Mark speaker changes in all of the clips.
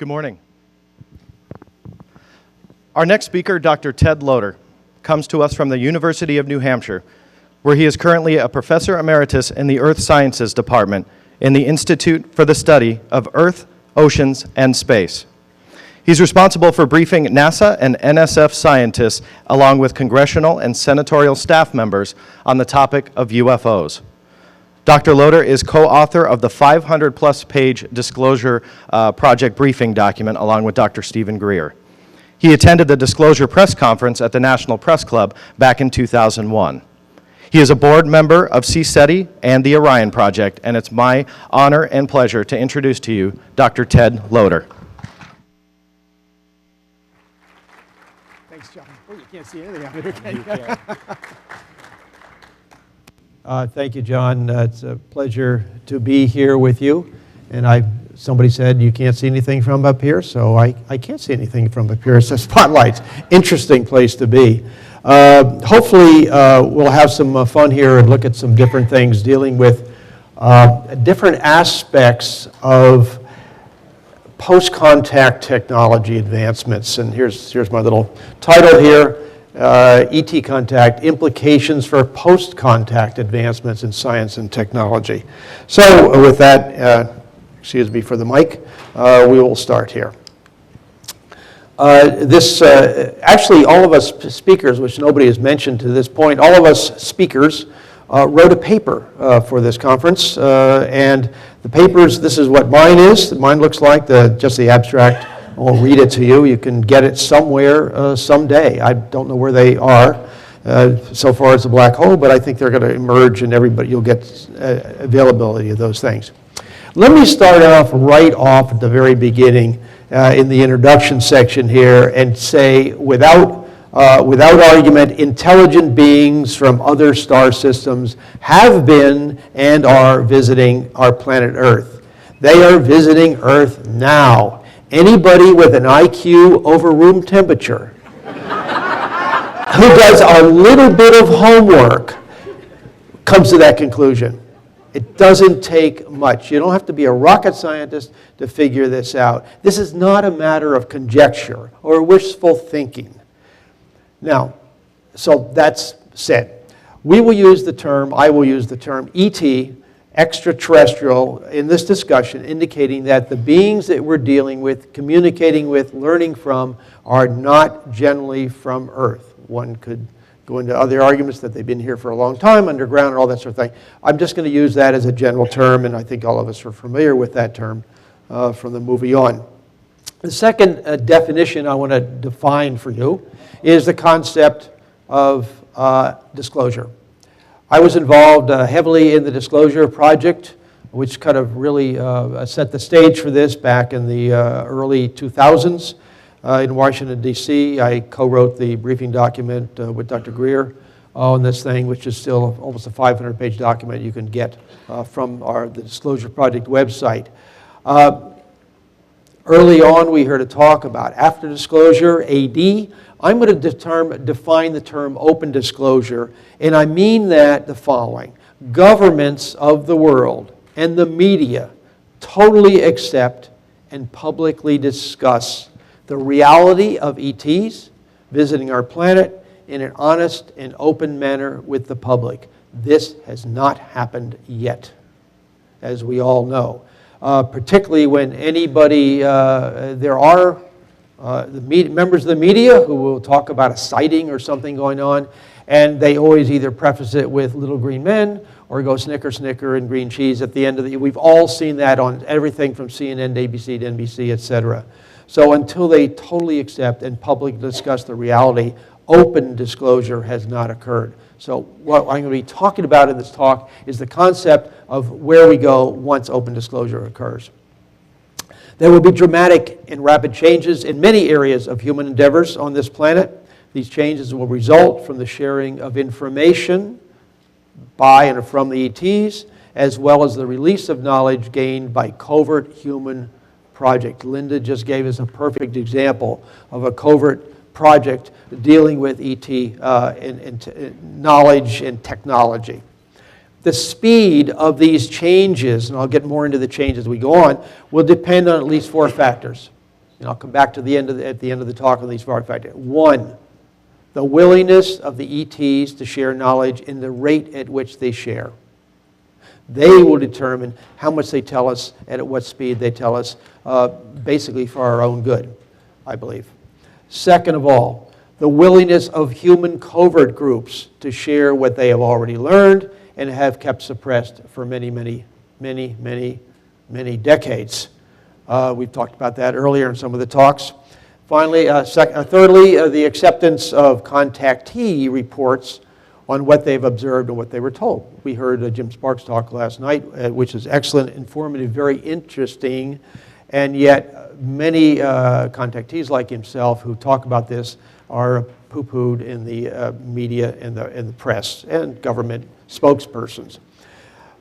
Speaker 1: Good morning. Our next speaker, Dr. Ted Loder, comes to us from the University of New Hampshire, where he is currently a professor emeritus in the Earth Sciences Department in the Institute for the Study of Earth, Oceans, and Space. He's responsible for briefing NASA and NSF scientists along with congressional and senatorial staff members on the topic of UFOs. Dr. Loder is co-author of the 500-plus page Disclosure Project briefing document along with Dr. Stephen Greer. He attended the Disclosure Press Conference at the National Press Club back in 2001. He is a board member of SETI and the Orion Project, and it's my honor and pleasure to introduce to you Dr. Ted Loder.
Speaker 2: Thanks, John. Oh, you can't see anything out here, can you? Thank you, John. It's a pleasure to be here with you. And somebody said you can't see anything from up here, so I can't see anything from up here. It's a spotlight. Interesting place to be. Hopefully, we'll have some fun here and look at some different things dealing with different aspects of post-contact technology advancements. And here's my little title here. ET contact, implications for post-contact advancements in science and technology. So with that, excuse me for the mic, we will start here. Actually, all of us speakers, which nobody has mentioned to this point, all of us speakers wrote a paper for this conference. And the papers, this is what mine is. Mine looks like just the abstract. I won't read it to you. You can get it somewhere someday. I don't know where they are. So far it's a black hole, but I think they're going to emerge and you'll get availability of those things. Let me start right off at the very beginning in the introduction section here and say, without argument, intelligent beings from other star systems have been and are visiting our planet Earth. They are visiting Earth now. Anybody with an IQ over room temperature who does a little bit of homework comes to that conclusion. It doesn't take much. You don't have to be a rocket scientist to figure this out. This is not a matter of conjecture or wishful thinking. Now, so that's said. I will use the term ET, extraterrestrial, in this discussion, indicating that the beings that we're dealing with, communicating with, learning from, are not generally from Earth. One could go into other arguments that they've been here for a long time, underground, and all that sort of thing. I'm just going to use that as a general term, and I think all of us are familiar with that term from the movie on. The second definition I want to define for you is the concept of disclosure. I was involved heavily in the Disclosure Project, which kind of really set the stage for this back in the early 2000s in Washington, D.C. I co-wrote the briefing document with Dr. Greer on this thing, which is still almost a 500-page document you can get from the Disclosure Project website. Early on, we heard a talk about after disclosure, AD. I'm going to define the term open disclosure, and I mean that the following. Governments of the world and the media totally accept and publicly discuss the reality of ETs visiting our planet in an honest and open manner with the public. This has not happened yet, as we all know. Particularly when anybody, there are members of the media who will talk about a sighting or something going on, and they always either preface it with little green men or go snicker, snicker, and green cheese at the end of the. We've all seen that on everything from CNN to ABC to NBC, etc. So until they totally accept and publicly discuss the reality, open disclosure has not occurred. So what I'm going to be talking about in this talk is the concept of where we go once open disclosure occurs. There will be dramatic and rapid changes in many areas of human endeavors on this planet. These changes will result from the sharing of information by and from the ETs, as well as the release of knowledge gained by covert human project. Linda just gave us a perfect example of a covert project dealing with ET knowledge and technology. The speed of these changes, and I'll get more into the changes as we go on, will depend on at least four factors. and I'll come back to at the end of the talk on these 5 factors. 1, the willingness of the ETs to share knowledge in the rate at which they share. They will determine how much they tell us and at what speed they tell us, basically for our own good, I believe. Second of all, the willingness of human covert groups to share what they have already learned and have kept suppressed for many decades. We've talked about that earlier in some of the talks. Finally, thirdly, the acceptance of contactee reports on what they've observed and what they were told. We heard Jim Sparks' talk last night, which is excellent, informative, very interesting, and yet many contactees like himself who talk about this are poo-pooed in the media and the press and government spokespersons.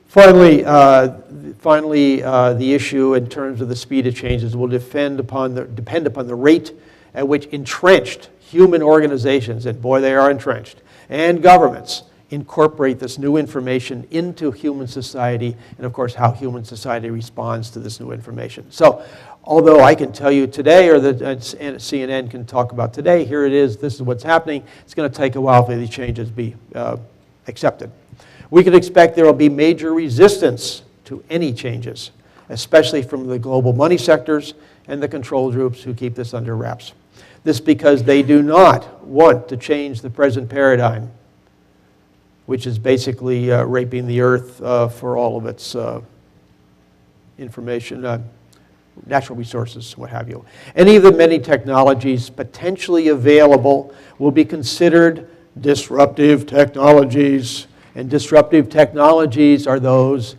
Speaker 2: Finally, the issue in terms of the speed of changes will depend upon the rate at which entrenched human organizations, and boy they are entrenched, and governments incorporate this new information into human society, and of course how human society responds to this new information. So, although I can tell you today, or the CNN can talk about today, here it is, this is what's happening, it's going to take a while for these changes to be accepted. We can expect there will be major resistance to any changes, especially from the global money sectors and the control groups who keep this under wraps. This because they do not want to change the present paradigm, which is basically raping the earth for all of its information, natural resources, what have you. Any of the many technologies potentially available will be considered disruptive technologies. And disruptive technologies are those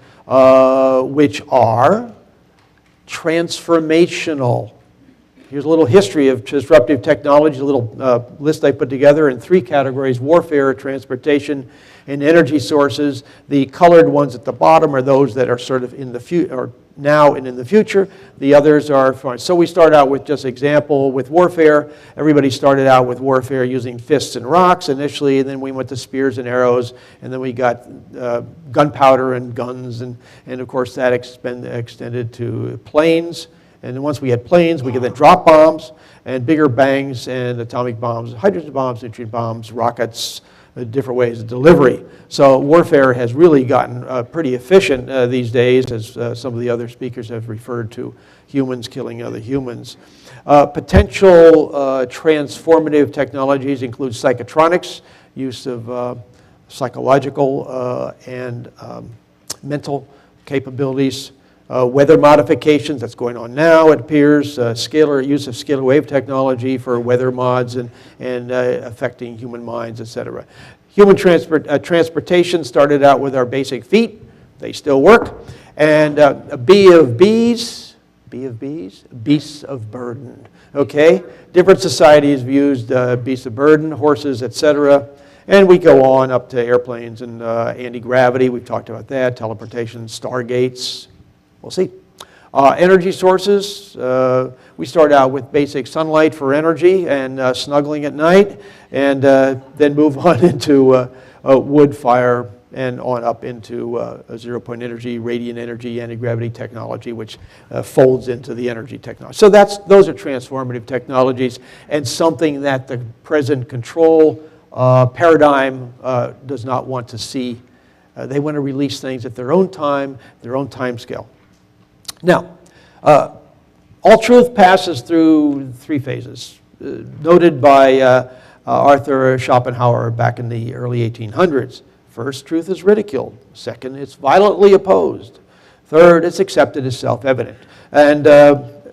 Speaker 2: which are transformational. Here's a little history of disruptive technology, a little list I put together in 3 categories: warfare, transportation, and energy sources. The colored ones at the bottom are those that are sort of in the future, or now and in the future. The others are fine. So we start out with just example with warfare. Everybody started out with warfare using fists and rocks initially, and then we went to spears and arrows, and then we got gunpowder and guns, and of course that extended to planes. And then once we had planes, we could then drop bombs and bigger bangs and atomic bombs, hydrogen bombs, neutron bombs, rockets, different ways of delivery. So warfare has really gotten pretty efficient these days, as some of the other speakers have referred to, humans killing other humans. Potential transformative technologies include psychotronics, use of psychological and mental capabilities, weather modifications, that's going on now, it appears, use of scalar wave technology for weather mods and affecting human minds, etc. Human transportation started out with our basic feet. They still work. And a beasts of burden. Okay? Different societies have used beasts of burden, horses, etc. And we go on up to airplanes and anti-gravity. We've talked about that. Teleportation, stargates. We'll see. Energy sources, we start out with basic sunlight for energy and snuggling at night, and then move on into wood, fire, and on up into zero-point energy, radiant energy, anti-gravity technology, which folds into the energy technology. So those are transformative technologies, and something that the present control paradigm does not want to see. They want to release things at their own time scale. Now, all truth passes through 3 phases, noted by Arthur Schopenhauer back in the early 1800s. First, truth is ridiculed. Second, it's violently opposed. Third, it's accepted as self-evident. And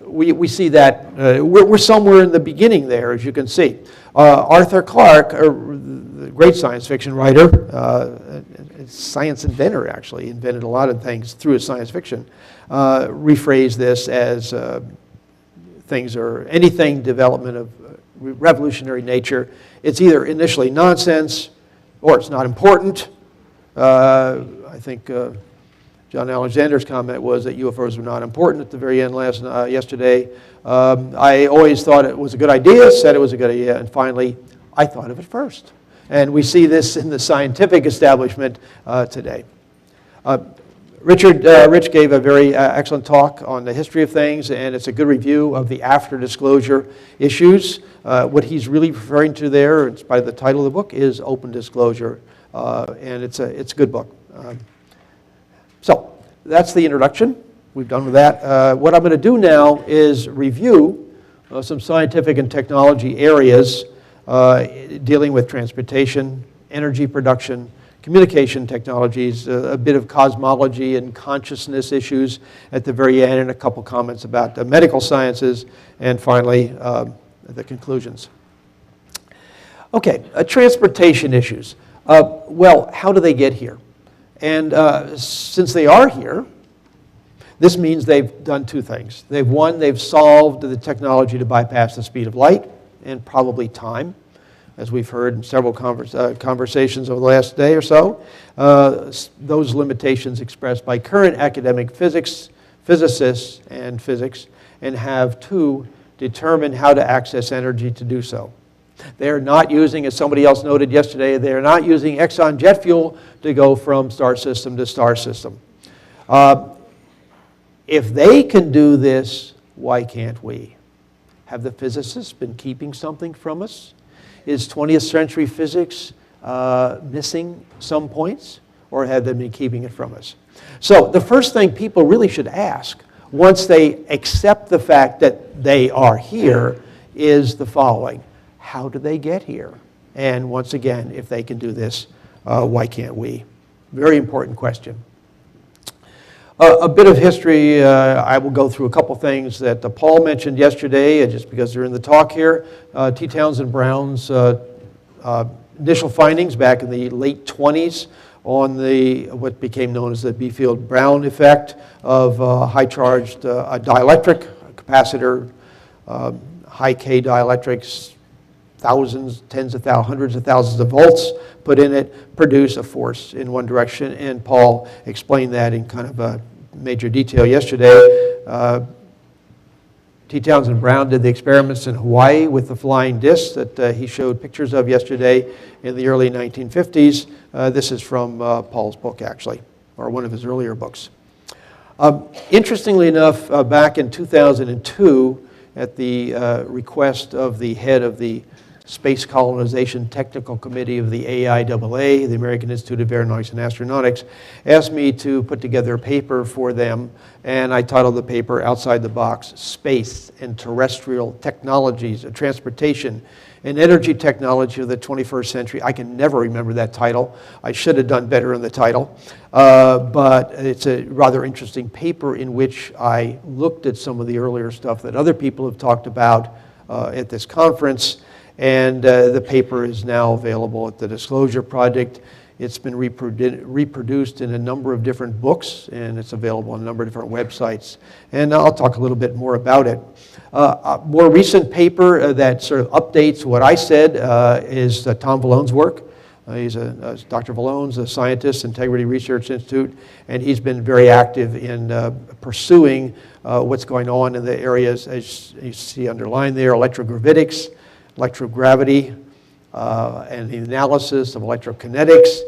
Speaker 2: we see that we're somewhere in the beginning there, as you can see. Arthur Clarke, the great science fiction writer, science inventor actually, invented a lot of things through his science fiction, rephrased this as anything development of revolutionary nature. It's either initially nonsense or it's not important. I think John Alexander's comment was that UFOs were not important at the very end yesterday. I always thought it was a good idea, said it was a good idea, and finally I thought of it first. And we see this in the scientific establishment today. Rich gave a very excellent talk on the history of things, and it's a good review of the after disclosure issues. What he's really referring to there, it's by the title of the book, is open disclosure, and it's a good book. So that's the introduction. We've done with that. What I'm going to do now is review some scientific and technology areas dealing with transportation, energy production, communication technologies, a bit of cosmology and consciousness issues at the very end, and a couple comments about the medical sciences, and finally, the conclusions. Okay, transportation issues. Well, how do they get here? And since they are here, this means they've done two things. They've solved the technology to bypass the speed of light and probably time, as we've heard in several conversations over the last day or so. Those limitations expressed by current academic physicists and physics, and have to determine how to access energy to do so. They're not using, as somebody else noted yesterday, they're not using Exxon jet fuel to go from star system to star system. If they can do this, why can't we? Have the physicists been keeping something from us? Is 20th century physics missing some points, or have they been keeping it from us? So the first thing people really should ask, once they accept the fact that they are here, is the following. How do they get here? And once again, if they can do this, why can't we? Very important question. A bit of history, I will go through a couple things that Paul mentioned yesterday, just because they're in the talk here. T. Townsend Brown's initial findings back in the late 20s on what became known as the Biefeld-Brown effect of high-charged dielectric capacitor, high K dielectrics, thousands, tens of thousands, hundreds of thousands of volts put in it, produce a force in one direction, and Paul explained that in kind of a major detail yesterday. T. Townsend Brown did the experiments in Hawaii with the flying discs that he showed pictures of yesterday in the early 1950s. This is from Paul's book, actually, or one of his earlier books. Interestingly enough, back in 2002, at the request of the head of the Space Colonization Technical Committee of the AIAA, the American Institute of Aeronautics and Astronautics, asked me to put together a paper for them, and I titled the paper Outside the Box: Space and Terrestrial Technologies of Transportation and Energy Technology of the 21st Century. I can never remember that title. I should have done better in the title, but it's a rather interesting paper in which I looked at some of the earlier stuff that other people have talked about at this conference. And the paper is now available at the Disclosure Project. It's been reproduced in a number of different books, and it's available on a number of different websites. And I'll talk a little bit more about it. A more recent paper that sort of updates what I said is Tom Vallone's work. He's Dr. Vallone's a scientist, Integrity Research Institute, and he's been very active in pursuing what's going on in the areas, as you see underlined there, electrogravitics, electrogravity, and the analysis of electrokinetics.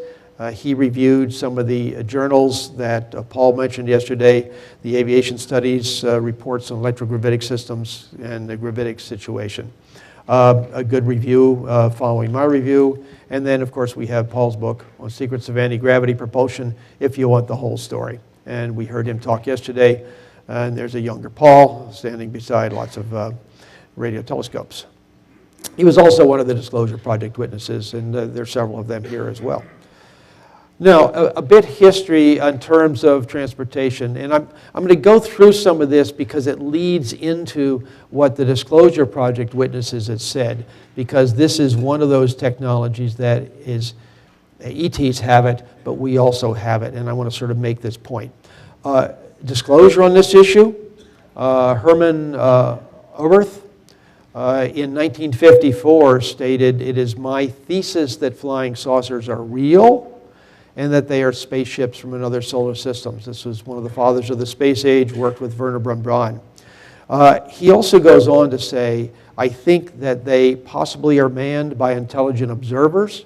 Speaker 2: He reviewed some of the journals that Paul mentioned yesterday, the Aviation Studies reports on electrogravitic systems and the gravitic situation. A good review following my review. And then, of course, we have Paul's book on Secrets of Anti-Gravity Propulsion, if you want the whole story. And we heard him talk yesterday, and there's a younger Paul standing beside lots of radio telescopes. He was also one of the Disclosure Project witnesses, and there's several of them here as well. Now, a bit history in terms of transportation, and I'm going to go through some of this because it leads into what the Disclosure Project witnesses had said, because this is one of those technologies that is, ETs have it, but we also have it, and I want to sort of make this point. Disclosure on this issue, Herman Oberth, in 1954 stated, "It is my thesis that flying saucers are real and that they are spaceships from another solar system." This was one of the fathers of the space age, worked with Wernher von Braun. He also goes on to say, "I think that they possibly are manned by intelligent observers,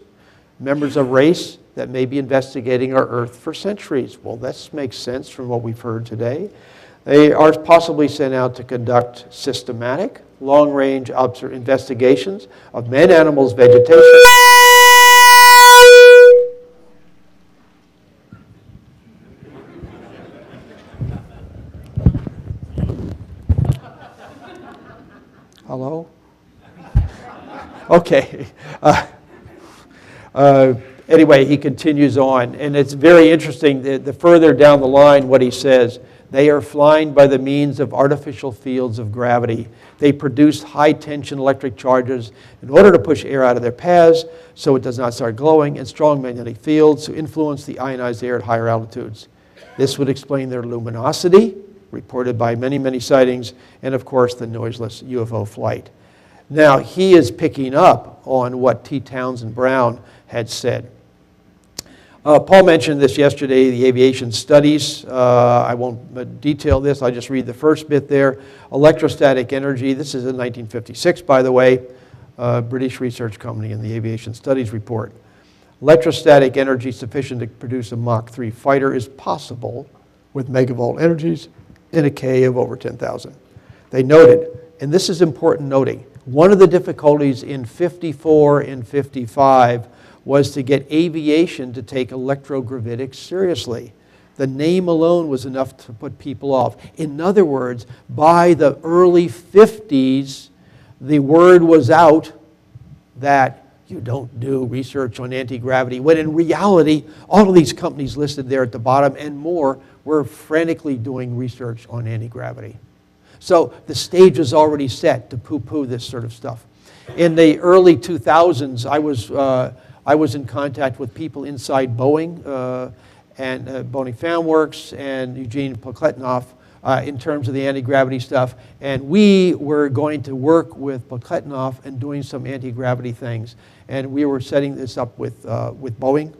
Speaker 2: members of race that may be investigating our Earth for centuries. Well, this makes sense from what we've heard today. They are possibly sent out to conduct systematic, long-range investigations of men, animals, vegetation. Hello? Okay. Anyway, he continues on, and it's very interesting, the further down the line what he says. They are flying by the means of artificial fields of gravity. They produce high-tension electric charges in order to push air out of their paths so it does not start glowing, and strong magnetic fields to influence the ionized air at higher altitudes. This would explain their luminosity, reported by many, many sightings, and of course the noiseless UFO flight. Now, he is picking up on what T. Townsend Brown had said. Paul mentioned this yesterday, the aviation studies. I won't detail this, I'll just read the first bit there. Electrostatic energy, this is in 1956, by the way, British research company in the aviation studies report. Electrostatic energy sufficient to produce a Mach 3 fighter is possible with megavolt energies in a K of over 10,000. They noted, and this is important noting, one of the difficulties in 54 and 55 was to get aviation to take electrogravitics seriously. The name alone was enough to put people off. In other words, by the early 50s, the word was out that you don't do research on anti-gravity, when in reality, all of these companies listed there at the bottom and more were frantically doing research on anti-gravity. So the stage was already set to poo-poo this sort of stuff. In the early 2000s, I was in contact with people inside Boeing and Boeing Fan Works and Eugene Pokletnov in terms of the anti-gravity stuff. And we were going to work with Pokletnov and doing some anti-gravity things. And we were setting this up with Boeing.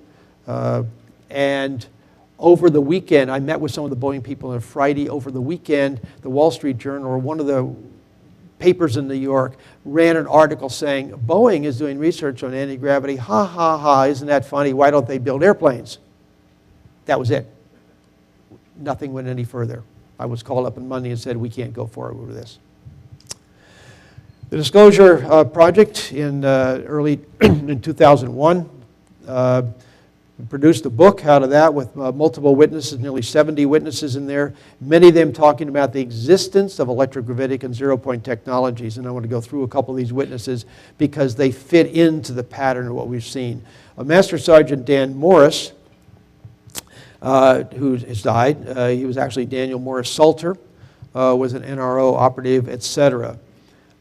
Speaker 2: And over the weekend, I met with some of the Boeing people on Friday. Over the weekend, the Wall Street Journal, or one of the papers in New York, ran an article saying, Boeing is doing research on anti-gravity. Ha, ha, ha, isn't that funny? Why don't they build airplanes? That was it. Nothing went any further. I was called up on Monday and said, we can't go forward with this. The Disclosure Project in early in 2001 produced a book out of that with multiple witnesses, nearly 70 witnesses in there, many of them talking about the existence of electrogravitic and zero-point technologies. And I want to go through a couple of these witnesses because they fit into the pattern of what we've seen. Master Sergeant Dan Morris, who has died, he was actually Daniel Morris Salter, was an NRO operative, etc.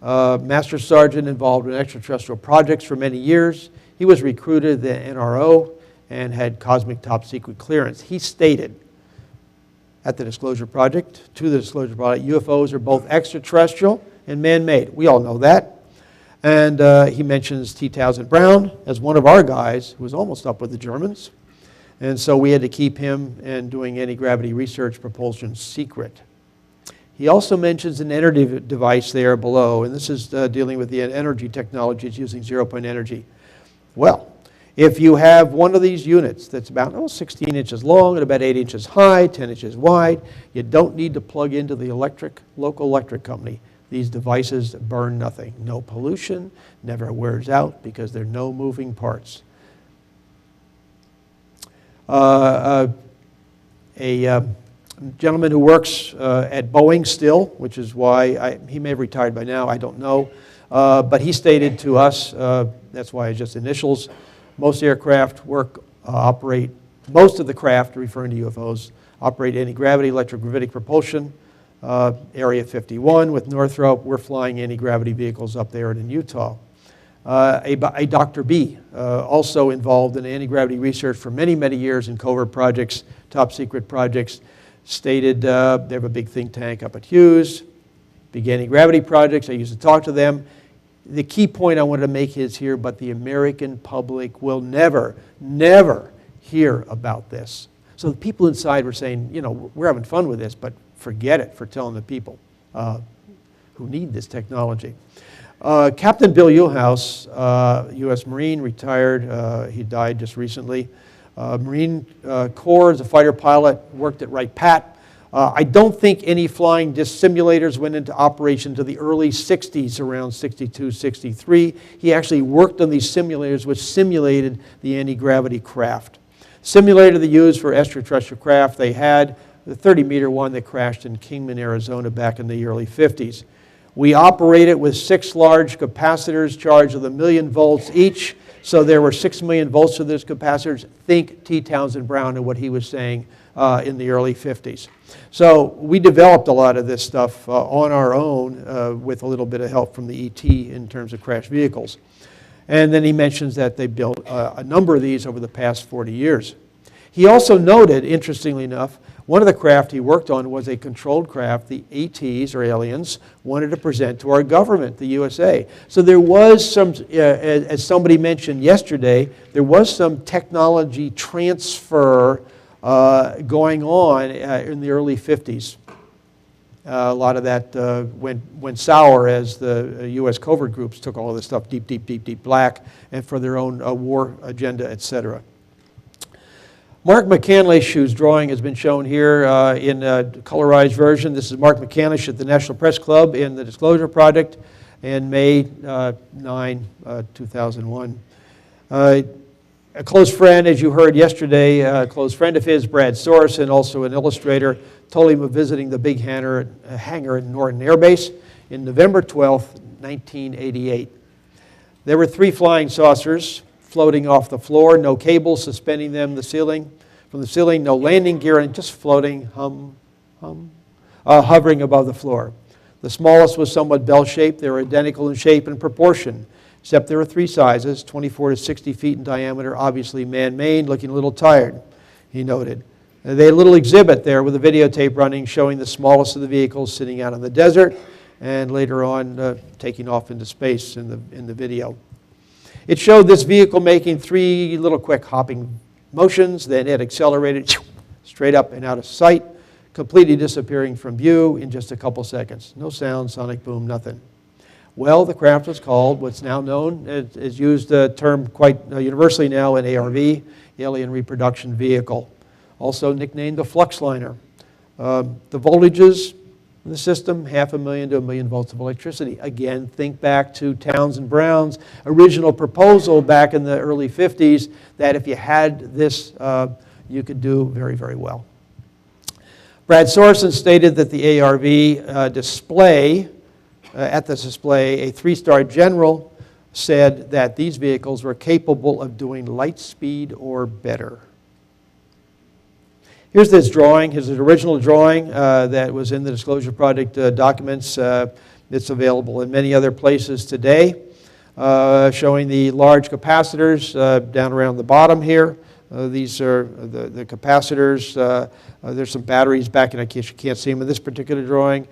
Speaker 2: Master Sergeant involved in extraterrestrial projects for many years. He was recruited to the NRO and had cosmic top secret clearance. He stated at the Disclosure Project, to the Disclosure Project, UFOs are both extraterrestrial and man-made. We all know that. And he mentions T. Townsend Brown as one of our guys who was almost up with the Germans. And so we had to keep him and doing anti-gravity research propulsion secret. He also mentions an energy device there below, and this is dealing with the energy technologies using zero-point energy. Well, if you have one of these units that's about 16 inches long and about 8 inches high, 10 inches wide, you don't need to plug into the local electric company. These devices burn nothing. No pollution, never wears out because there are no moving parts. A gentleman who works at Boeing still, which is why he may have retired by now, I don't know. But he stated to us, that's why it's just initials, most aircraft operate, most of the craft, referring to UFOs, operate anti-gravity electrogravitic propulsion. Area 51 with Northrop, we're flying anti-gravity vehicles up there and in Utah. A Dr. B, also involved in anti-gravity research for many, many years in covert projects, top secret projects, stated they have a big think tank up at Hughes, big anti-gravity projects. I used to talk to them. The key point I wanted to make is here, but the American public will never, never hear about this. So the people inside were saying, you know, we're having fun with this, but forget it for telling the people who need this technology. Captain Bill Uhlhaus, U.S. Marine, retired. He died just recently. Marine Corps as a fighter pilot, worked at Wright-Patt. I don't think any flying disc simulators went into operation until the early 60s, around 62, 63. He actually worked on these simulators which simulated the anti-gravity craft. Simulator they used for extraterrestrial craft, they had the 30-meter one that crashed in Kingman, Arizona back in the early 50s. We operated with 6 large capacitors charged with 1 million volts each. So there were 6 million volts to those capacitors. Think T. Townsend Brown and what he was saying in the early 50s. So we developed a lot of this stuff on our own with a little bit of help from the ET in terms of crash vehicles. And then he mentions that they built a number of these over the past 40 years. He also noted, interestingly enough, one of the craft he worked on was a controlled craft the ETs, or aliens, wanted to present to our government, the USA. So there was some, as somebody mentioned yesterday, there was some technology transfer going on in the early 50s. A lot of that went sour as the U.S. covert groups took all of this stuff deep black and for their own war agenda, etc. Mark McCandlish, whose drawing has been shown here in a colorized version. This is Mark McCandlish at the National Press Club in the Disclosure Project in May 9, 2001. A close friend, as you heard yesterday, a close friend of his, Brad Sorensen, also an illustrator, told him of visiting the big hangar at Norton Air Base in November 12, 1988. There were 3 flying saucers floating off the floor, no cables suspending them from the ceiling, no landing gear, and just floating, hovering above the floor. The smallest was somewhat bell-shaped. They were identical in shape and proportion, except there were 3 sizes, 24 to 60 feet in diameter, obviously man-made, looking a little tired, he noted. They had a little exhibit there with a videotape running showing the smallest of the vehicles sitting out in the desert, and later on taking off into space in the video. It showed this vehicle making 3 little quick hopping motions, then it accelerated straight up and out of sight, completely disappearing from view in just a couple seconds. No sound, sonic boom, nothing. Well, the craft was called what's now known, is used a term quite universally now in ARV, Alien Reproduction Vehicle, also nicknamed the Fluxliner. The voltages in the system, 500,000 to 1 million volts of electricity. Again, think back to Townsend Brown's original proposal back in the early 50s that if you had this, you could do very, very well. Brad Sorensen stated that the ARV display, at this display, a 3-star general said that these vehicles were capable of doing light speed or better. Here's this drawing, his original drawing that was in the Disclosure Project documents. It's available in many other places today, showing the large capacitors down around the bottom here. These are the capacitors. There's some batteries back in case you can't see them in this particular drawing.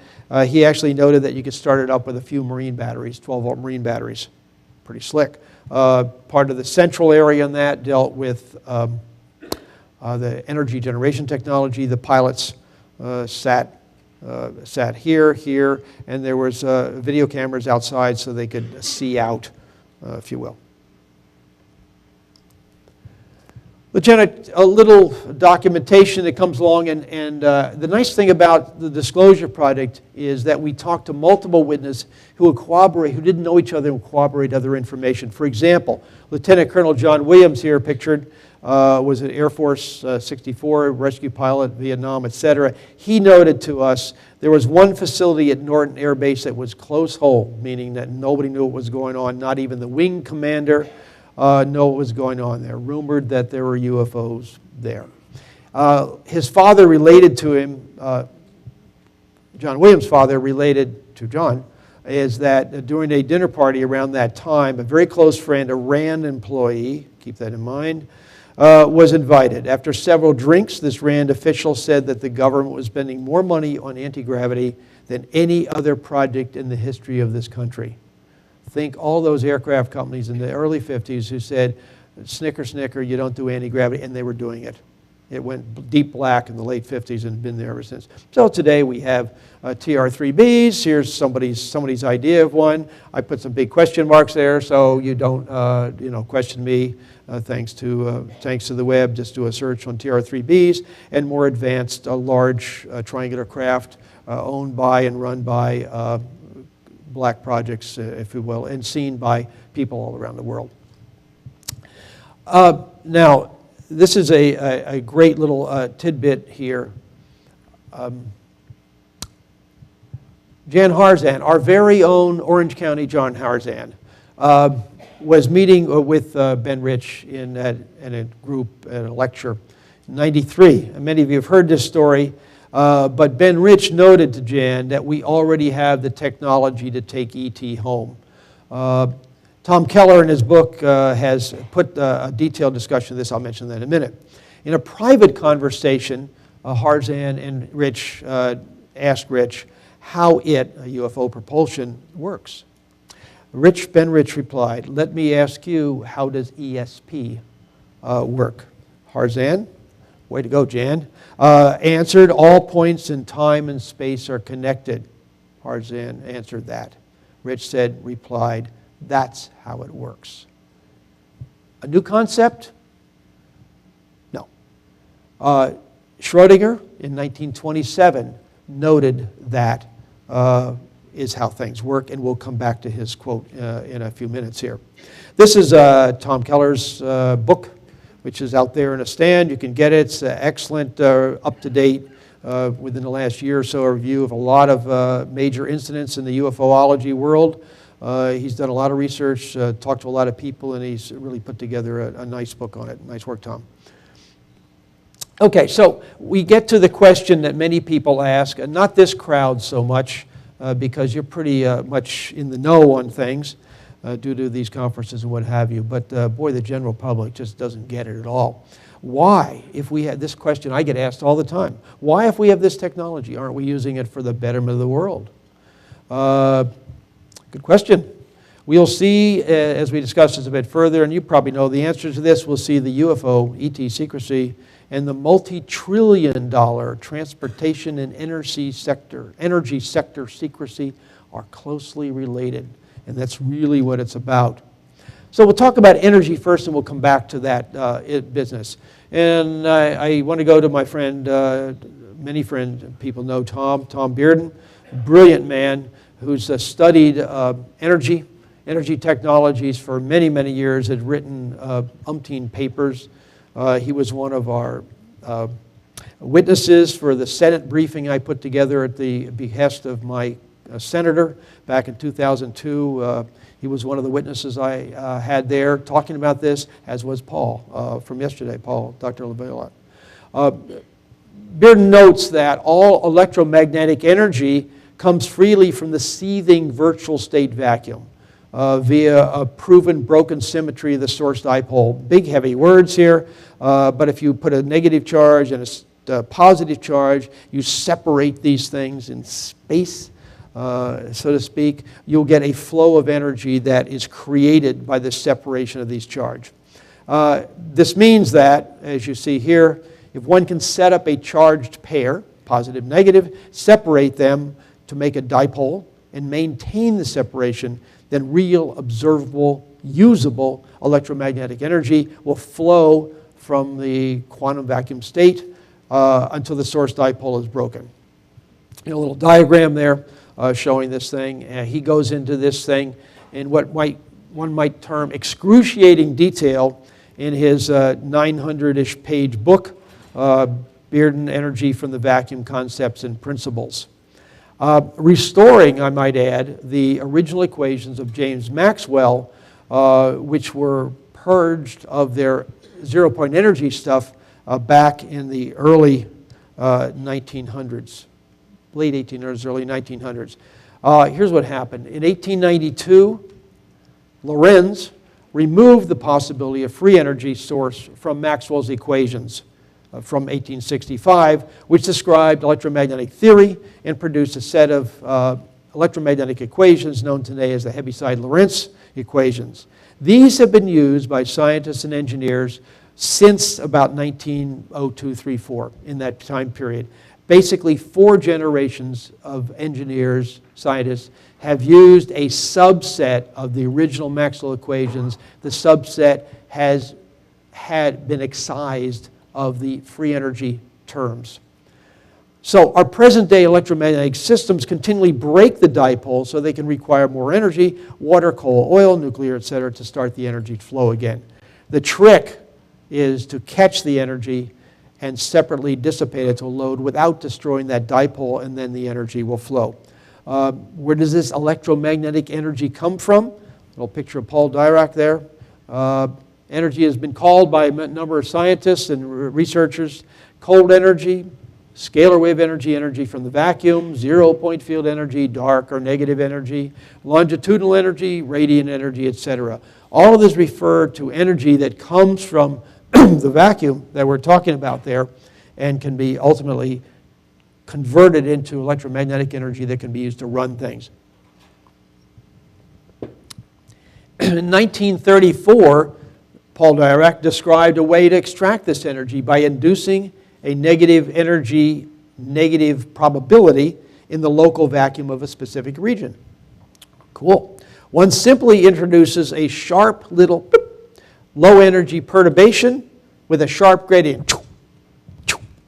Speaker 2: He actually noted that you could start it up with a few marine batteries, 12-volt marine batteries. Pretty slick. Part of the central area in that dealt with the energy generation technology. The pilots sat here, and there was video cameras outside so they could see out, if you will. Lieutenant, a little documentation that comes along, and the nice thing about the Disclosure Project is that we talked to multiple witnesses who would cooperate, who didn't know each other and cooperate other information. For example, Lieutenant Colonel John Williams here pictured was an Air Force 64 rescue pilot, Vietnam, etc. He noted to us there was one facility at Norton Air Base that was close hold, meaning that nobody knew what was going on, not even the wing commander know what was going on there. Rumored that there were UFOs there. His father related to him, John Williams' father related to John, is that during a dinner party around that time, a very close friend, a RAND employee, keep that in mind, was invited. After several drinks, this RAND official said that the government was spending more money on anti-gravity than any other project in the history of this country. Think all those aircraft companies in the early 50s who said, snicker, snicker, you don't do anti-gravity, and they were doing it. It went deep black in the late 50s and been there ever since. So today we have TR3Bs. Here's somebody's idea of one. I put some big question marks there so you don't question me. Thanks to the web, just do a search on TR3Bs and more advanced large triangular craft owned by and run by black projects, if you will, and seen by people all around the world. Now, this is a great little tidbit here. Jan Harzan, our very own Orange County John Harzan, was meeting with Ben Rich in a group, at a lecture in '93. And many of you have heard this story, but Ben Rich noted to Jan that we already have the technology to take ET home. Tom Keller in his book has put a detailed discussion of this. I'll mention that in a minute. In a private conversation, Harzan and Rich asked Rich how UFO propulsion, works. Ben Rich replied, "Let me ask you, how does ESP work?" Harzan, way to go, Jan, answered, "All points in time and space are connected." Harzan answered that. Rich replied, "That's how it works." A new concept? No. Schrödinger in 1927 noted that is how things work, and we'll come back to his quote in a few minutes here. This is Tom Keller's book, which is out there in a stand. You can get it. It's excellent, up-to-date, within the last year or so, a review of a lot of major incidents in the UFOlogy world. He's done a lot of research, talked to a lot of people, and he's really put together a nice book on it. Nice work, Tom. Okay, so we get to the question that many people ask, and not this crowd so much, because you're pretty much in the know on things due to these conferences and what have you, but boy, the general public just doesn't get it at all. Why, if we had this question, I get asked all the time, why, if we have this technology, aren't we using it for the betterment of the world? Good question. We'll see, as we discuss this a bit further, and you probably know the answer to this, we'll see the UFO, ET secrecy, and the multi-trillion-dollar transportation and energy sector secrecy are closely related, and that's really what it's about. So we'll talk about energy first, and we'll come back to that business. And I want to go to my friend, many friends, people know Tom Bearden, a brilliant man who's studied energy technologies for many, many years, had written umpteen papers. He was one of our witnesses for the Senate briefing I put together at the behest of my senator back in 2002. He was one of the witnesses I had there talking about this, as was Paul from yesterday, Dr. LaViolette. Bearden notes that all electromagnetic energy comes freely from the seething virtual state vacuum via a proven broken symmetry of the source dipole. Big, heavy words here, but if you put a negative charge and a positive charge, you separate these things in space, so to speak, you'll get a flow of energy that is created by the separation of these charges. This means that, as you see here, if one can set up a charged pair, positive, negative, separate them to make a dipole and maintain the separation, then real, observable, usable electromagnetic energy will flow from the quantum vacuum state until the source dipole is broken. A little diagram there showing this thing. He goes into this thing in what one might term excruciating detail in his 900-ish page book, Bearden, Energy from the Vacuum, Concepts and Principles. Restoring, I might add, the original equations of James Maxwell, which were purged of their zero-point energy stuff back in the early 1900s, late 1800s, early 1900s. Here's what happened. In 1892, Lorentz removed the possibility of free energy source from Maxwell's equations from 1865, which described electromagnetic theory and produced a set of electromagnetic equations known today as the Heaviside-Lorentz equations. These have been used by scientists and engineers since about 1902, 3, 4, in that time period. Basically, 4 generations of engineers, scientists, have used a subset of the original Maxwell equations. The subset had been excised of the free energy terms. So our present-day electromagnetic systems continually break the dipole so they can require more energy, water, coal, oil, nuclear, etc., to start the energy flow again. The trick is to catch the energy and separately dissipate it to a load without destroying that dipole, and then the energy will flow. Where does this electromagnetic energy come from? A little picture of Paul Dirac there. Energy has been called by a number of scientists and researchers cold energy, scalar wave energy, energy from the vacuum, zero-point field energy, dark or negative energy, longitudinal energy, radiant energy, etc. All of this refer to energy that comes from the vacuum that we're talking about there and can be ultimately converted into electromagnetic energy that can be used to run things. In 1934, Paul Dirac described a way to extract this energy by inducing a negative energy, negative probability in the local vacuum of a specific region. Cool. One simply introduces a sharp little low energy perturbation with a sharp gradient.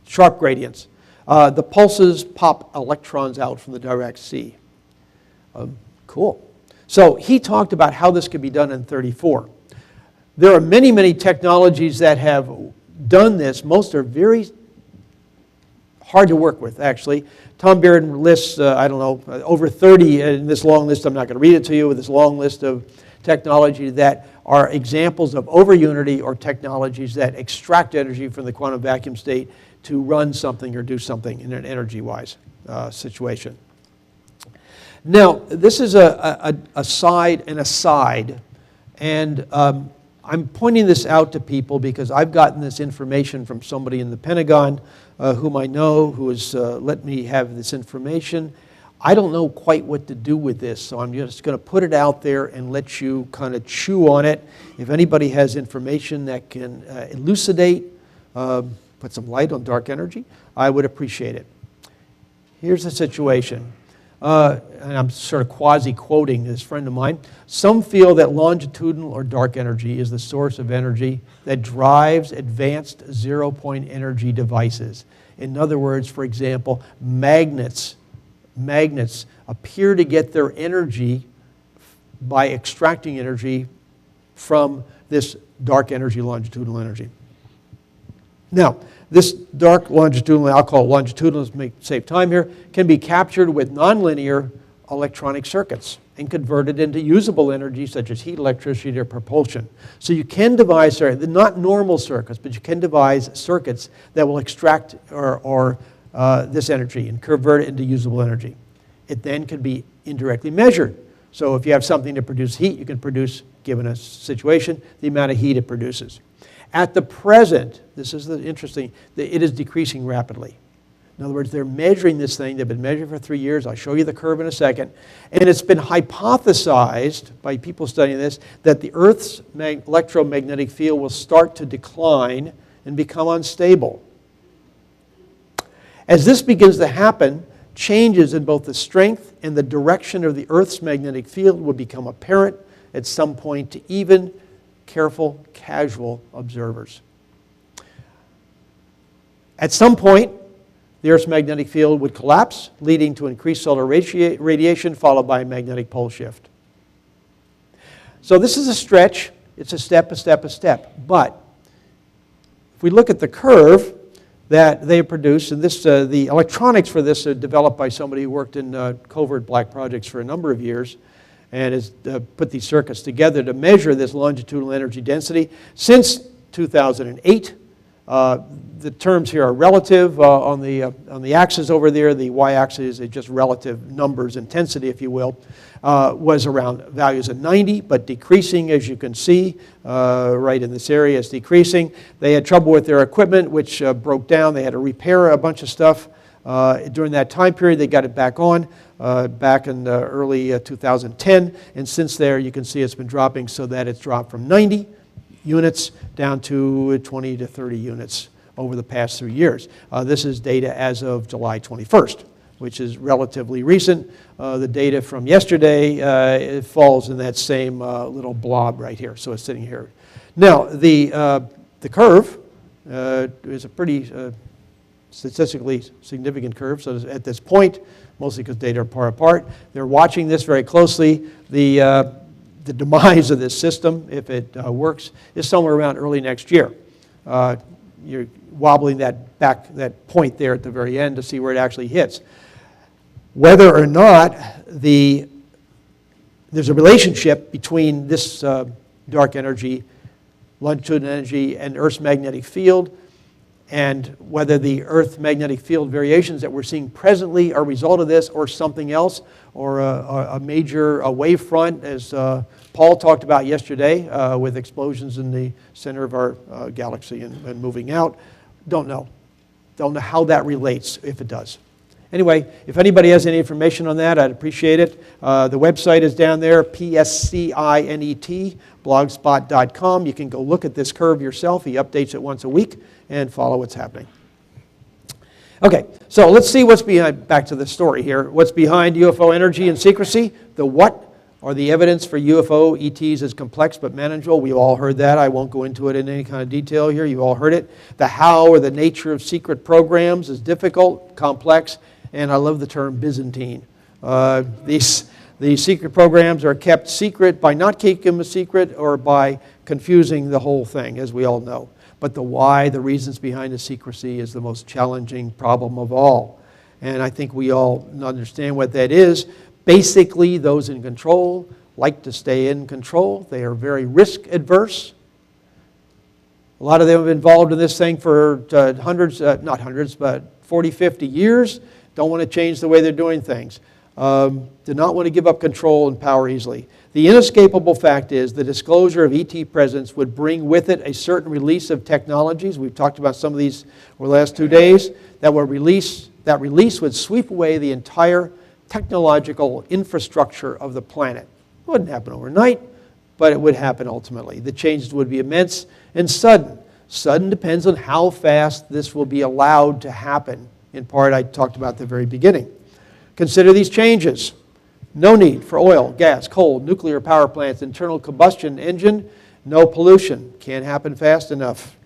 Speaker 2: Sharp gradients. The pulses pop electrons out from the Dirac sea. Cool. So he talked about how this could be done in 34. There are many, many technologies that have done this. Most are very hard to work with, actually. Tom Bearden lists, I don't know, over 30 in this long list. I'm not going to read it to you, with this long list of technology that are examples of over-unity or technologies that extract energy from the quantum vacuum state to run something or do something in an energy-wise situation. Now, this is a side and aside, and I'm pointing this out to people because I've gotten this information from somebody in the Pentagon whom I know, who has let me have this information. I don't know quite what to do with this, so I'm just going to put it out there and let you kind of chew on it. If anybody has information that can elucidate, put some light on dark energy, I would appreciate it. Here's the situation. And I'm sort of quasi-quoting this friend of mine. Some feel that longitudinal or dark energy is the source of energy that drives advanced zero-point energy devices. In other words, for example, magnets appear to get their energy by extracting energy from this dark energy, longitudinal energy. Now, this dark longitudinal, I'll call it longitudinal to save time here, can be captured with nonlinear electronic circuits and converted into usable energy such as heat, electricity, or propulsion. So you can devise, not normal circuits, but you can devise circuits that will extract this energy and convert it into usable energy. It then can be indirectly measured. So if you have something to produce heat, you can produce, given a situation, the amount of heat it produces. At the present, this is the interesting, it is decreasing rapidly. In other words, they're measuring this thing. They've been measuring for 3 years. I'll show you the curve in a second. And it's been hypothesized by people studying this that the Earth's electromagnetic field will start to decline and become unstable. As this begins to happen, changes in both the strength and the direction of the Earth's magnetic field will become apparent at some point to even careful, casual observers. At some point, the Earth's magnetic field would collapse, leading to increased solar radiation, followed by a magnetic pole shift. So this is a stretch. It's a step, a step, a step. But if we look at the curve that they produced, and this, the electronics for this are developed by somebody who worked in covert black projects for a number of years, and has put these circuits together to measure this longitudinal energy density. Since 2008, the terms here are relative. On the axis over there, the y-axis is just relative numbers, intensity, if you will, was around values of 90, but decreasing, as you can see, right in this area, is decreasing. They had trouble with their equipment, which broke down. They had to repair a bunch of stuff. During that time period, they got it back on back in early 2010, and since there, you can see it's been dropping so that it's dropped from 90 units down to 20 to 30 units over the past 3 years. This is data as of July 21st, which is relatively recent. The data from yesterday, it falls in that same little blob right here, so it's sitting here. Now, the curve is a pretty statistically significant curve, so at this point, mostly because data are far apart, they're watching this very closely. The demise of this system, if it works, is somewhere around early next year. You're wobbling that point there at the very end to see where it actually hits. Whether or not there's a relationship between this dark energy, longitudinal energy, and Earth's magnetic field, and whether the Earth magnetic field variations that we're seeing presently are a result of this or something else, or a major wave front, as Paul talked about yesterday, with explosions in the center of our galaxy and moving out. Don't know. Don't know how that relates, if it does. Anyway, if anybody has any information on that, I'd appreciate it. The website is down there, PSCINET, blogspot.com. You can go look at this curve yourself. He updates it once a week and follow what's happening. Okay, so let's see what's behind, back to the story here. What's behind UFO energy and secrecy? The what, or the evidence for UFO ETs is complex but manageable. We've all heard that. I won't go into it in any kind of detail here. You've all heard it. The how, or the nature of secret programs, is difficult, complex, and I love the term Byzantine. These secret programs are kept secret by not keeping them a secret or by confusing the whole thing, as we all know. But the why, the reasons behind the secrecy, is the most challenging problem of all. And I think we all understand what that is. Basically, those in control like to stay in control. They are very risk adverse. A lot of them have been involved in this thing for not hundreds, but 40, 50 years. Don't want to change the way they're doing things. Do not want to give up control and power easily. The inescapable fact is the disclosure of ET presence would bring with it a certain release of technologies. We've talked about some of these over the last 2 days. That release would sweep away the entire technological infrastructure of the planet. It wouldn't happen overnight, but it would happen ultimately. The changes would be immense and sudden. Sudden depends on how fast this will be allowed to happen. In part, I talked about at the very beginning. Consider these changes. No need for oil, gas, coal, nuclear power plants, internal combustion engine, no pollution. Can't happen fast enough.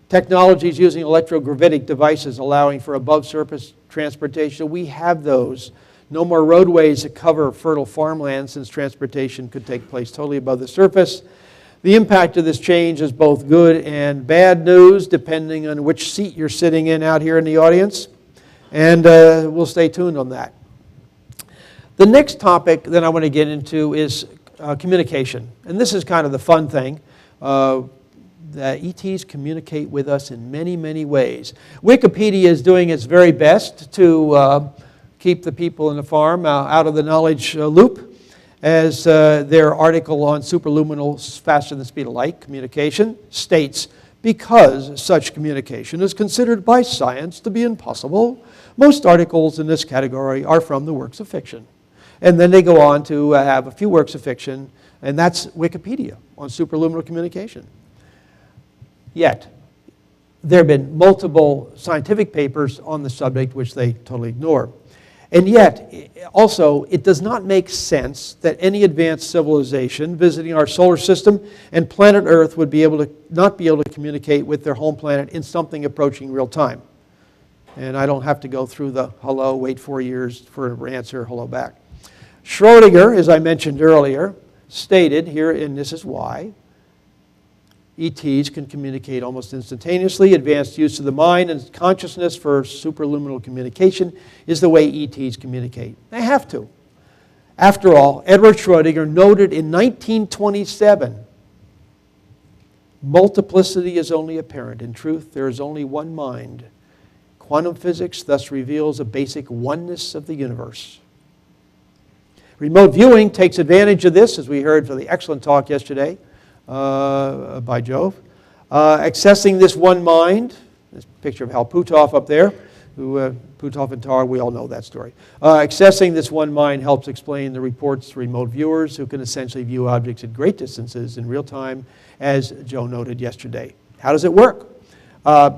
Speaker 2: Technologies using electrogravitic devices allowing for above-surface transportation. We have those. No more roadways that cover fertile farmland, since transportation could take place totally above the surface. The impact of this change is both good and bad news, depending on which seat you're sitting in out here in the audience. And we'll stay tuned on that. The next topic that I want to get into is communication. And this is kind of the fun thing. The ETs communicate with us in many, many ways. Wikipedia is doing its very best to keep the people in the farm out of the knowledge loop, as their article on superluminal faster than the speed of light communication states, because such communication is considered by science to be impossible, most articles in this category are from the works of fiction. And then they go on to have a few works of fiction, and that's Wikipedia on superluminal communication. Yet, there have been multiple scientific papers on the subject which they totally ignore. And yet, also, it does not make sense that any advanced civilization visiting our solar system and planet Earth would not be able to communicate with their home planet in something approaching real time. And I don't have to go through the hello, wait 4 years for an answer, hello back. Schrodinger, as I mentioned earlier, stated here, and this is why, ETs can communicate almost instantaneously. Advanced use of the mind and consciousness for superluminal communication is the way ETs communicate. They have to. After all, Edward Schrodinger noted in 1927, multiplicity is only apparent. In truth, there is only one mind. Quantum physics thus reveals a basic oneness of the universe. Remote viewing takes advantage of this, as we heard from the excellent talk yesterday by Jove. Accessing this one mind, this picture of Hal Puthoff up there, Puthoff and Tar, we all know that story. Accessing this one mind helps explain the reports to remote viewers who can essentially view objects at great distances in real time, as Joe noted yesterday. How does it work?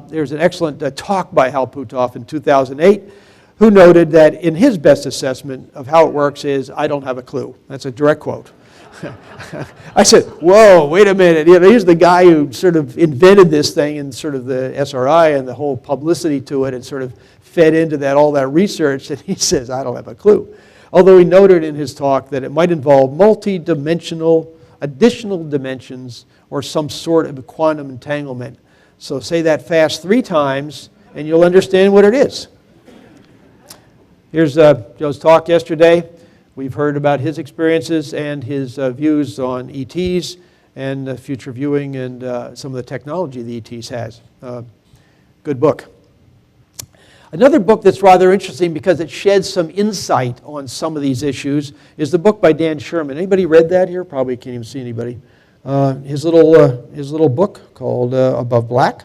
Speaker 2: There's an excellent talk by Hal Puthoff in 2008, who noted that in his best assessment of how it works is, I don't have a clue. That's a direct quote. I said, whoa, wait a minute. Here's the guy who sort of invented this thing and sort of the SRI and the whole publicity to it and sort of fed into that, all that research, and he says, I don't have a clue. Although he noted in his talk that it might involve multi-dimensional, additional dimensions, or some sort of quantum entanglement. So say that fast 3 times, and you'll understand what it is. Here's Joe's talk yesterday. We've heard about his experiences and his views on ETs and future viewing and some of the technology the ETs has. Good book. Another book that's rather interesting because it sheds some insight on some of these issues is the book by Dan Sherman. Anybody read that here? Probably can't even see anybody. His little book called Above Black.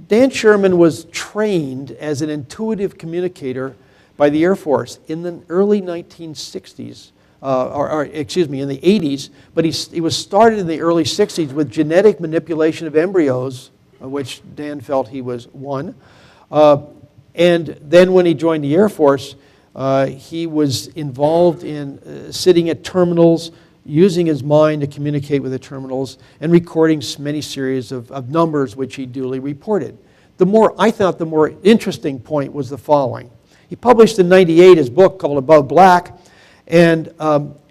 Speaker 2: Dan Sherman was trained as an intuitive communicator by the Air Force in the early 1960s, in the 80s, but he was started in the early 60s with genetic manipulation of embryos, of which Dan felt he was one. And then when he joined the Air Force, he was involved in sitting at terminals, using his mind to communicate with the terminals, and recording many series of numbers which he duly reported. I thought the more interesting point was the following. He published in '98 his book called Above Black, and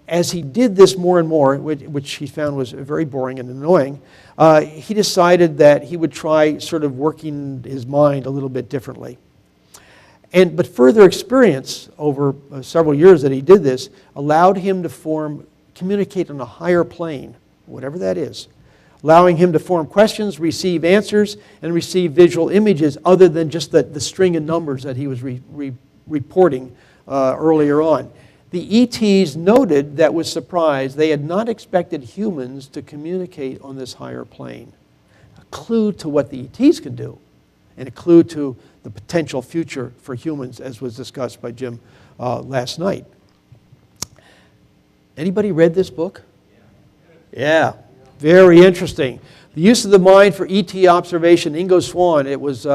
Speaker 2: as he did this more and more, which he found was very boring and annoying, he decided that he would try sort of working his mind a little bit differently. But further experience over several years that he did this allowed him to communicate on a higher plane, whatever that is, allowing him to form questions, receive answers, and receive visual images other than just the string of numbers that he was reporting earlier on. The ETs noted that with surprise they had not expected humans to communicate on this higher plane. A clue to what the ETs can do, and a clue to the potential future for humans, as was discussed by Jim last night. Anybody read this book? Yeah, very interesting. The Use of the Mind for ET Observation, Ingo Swann. It was,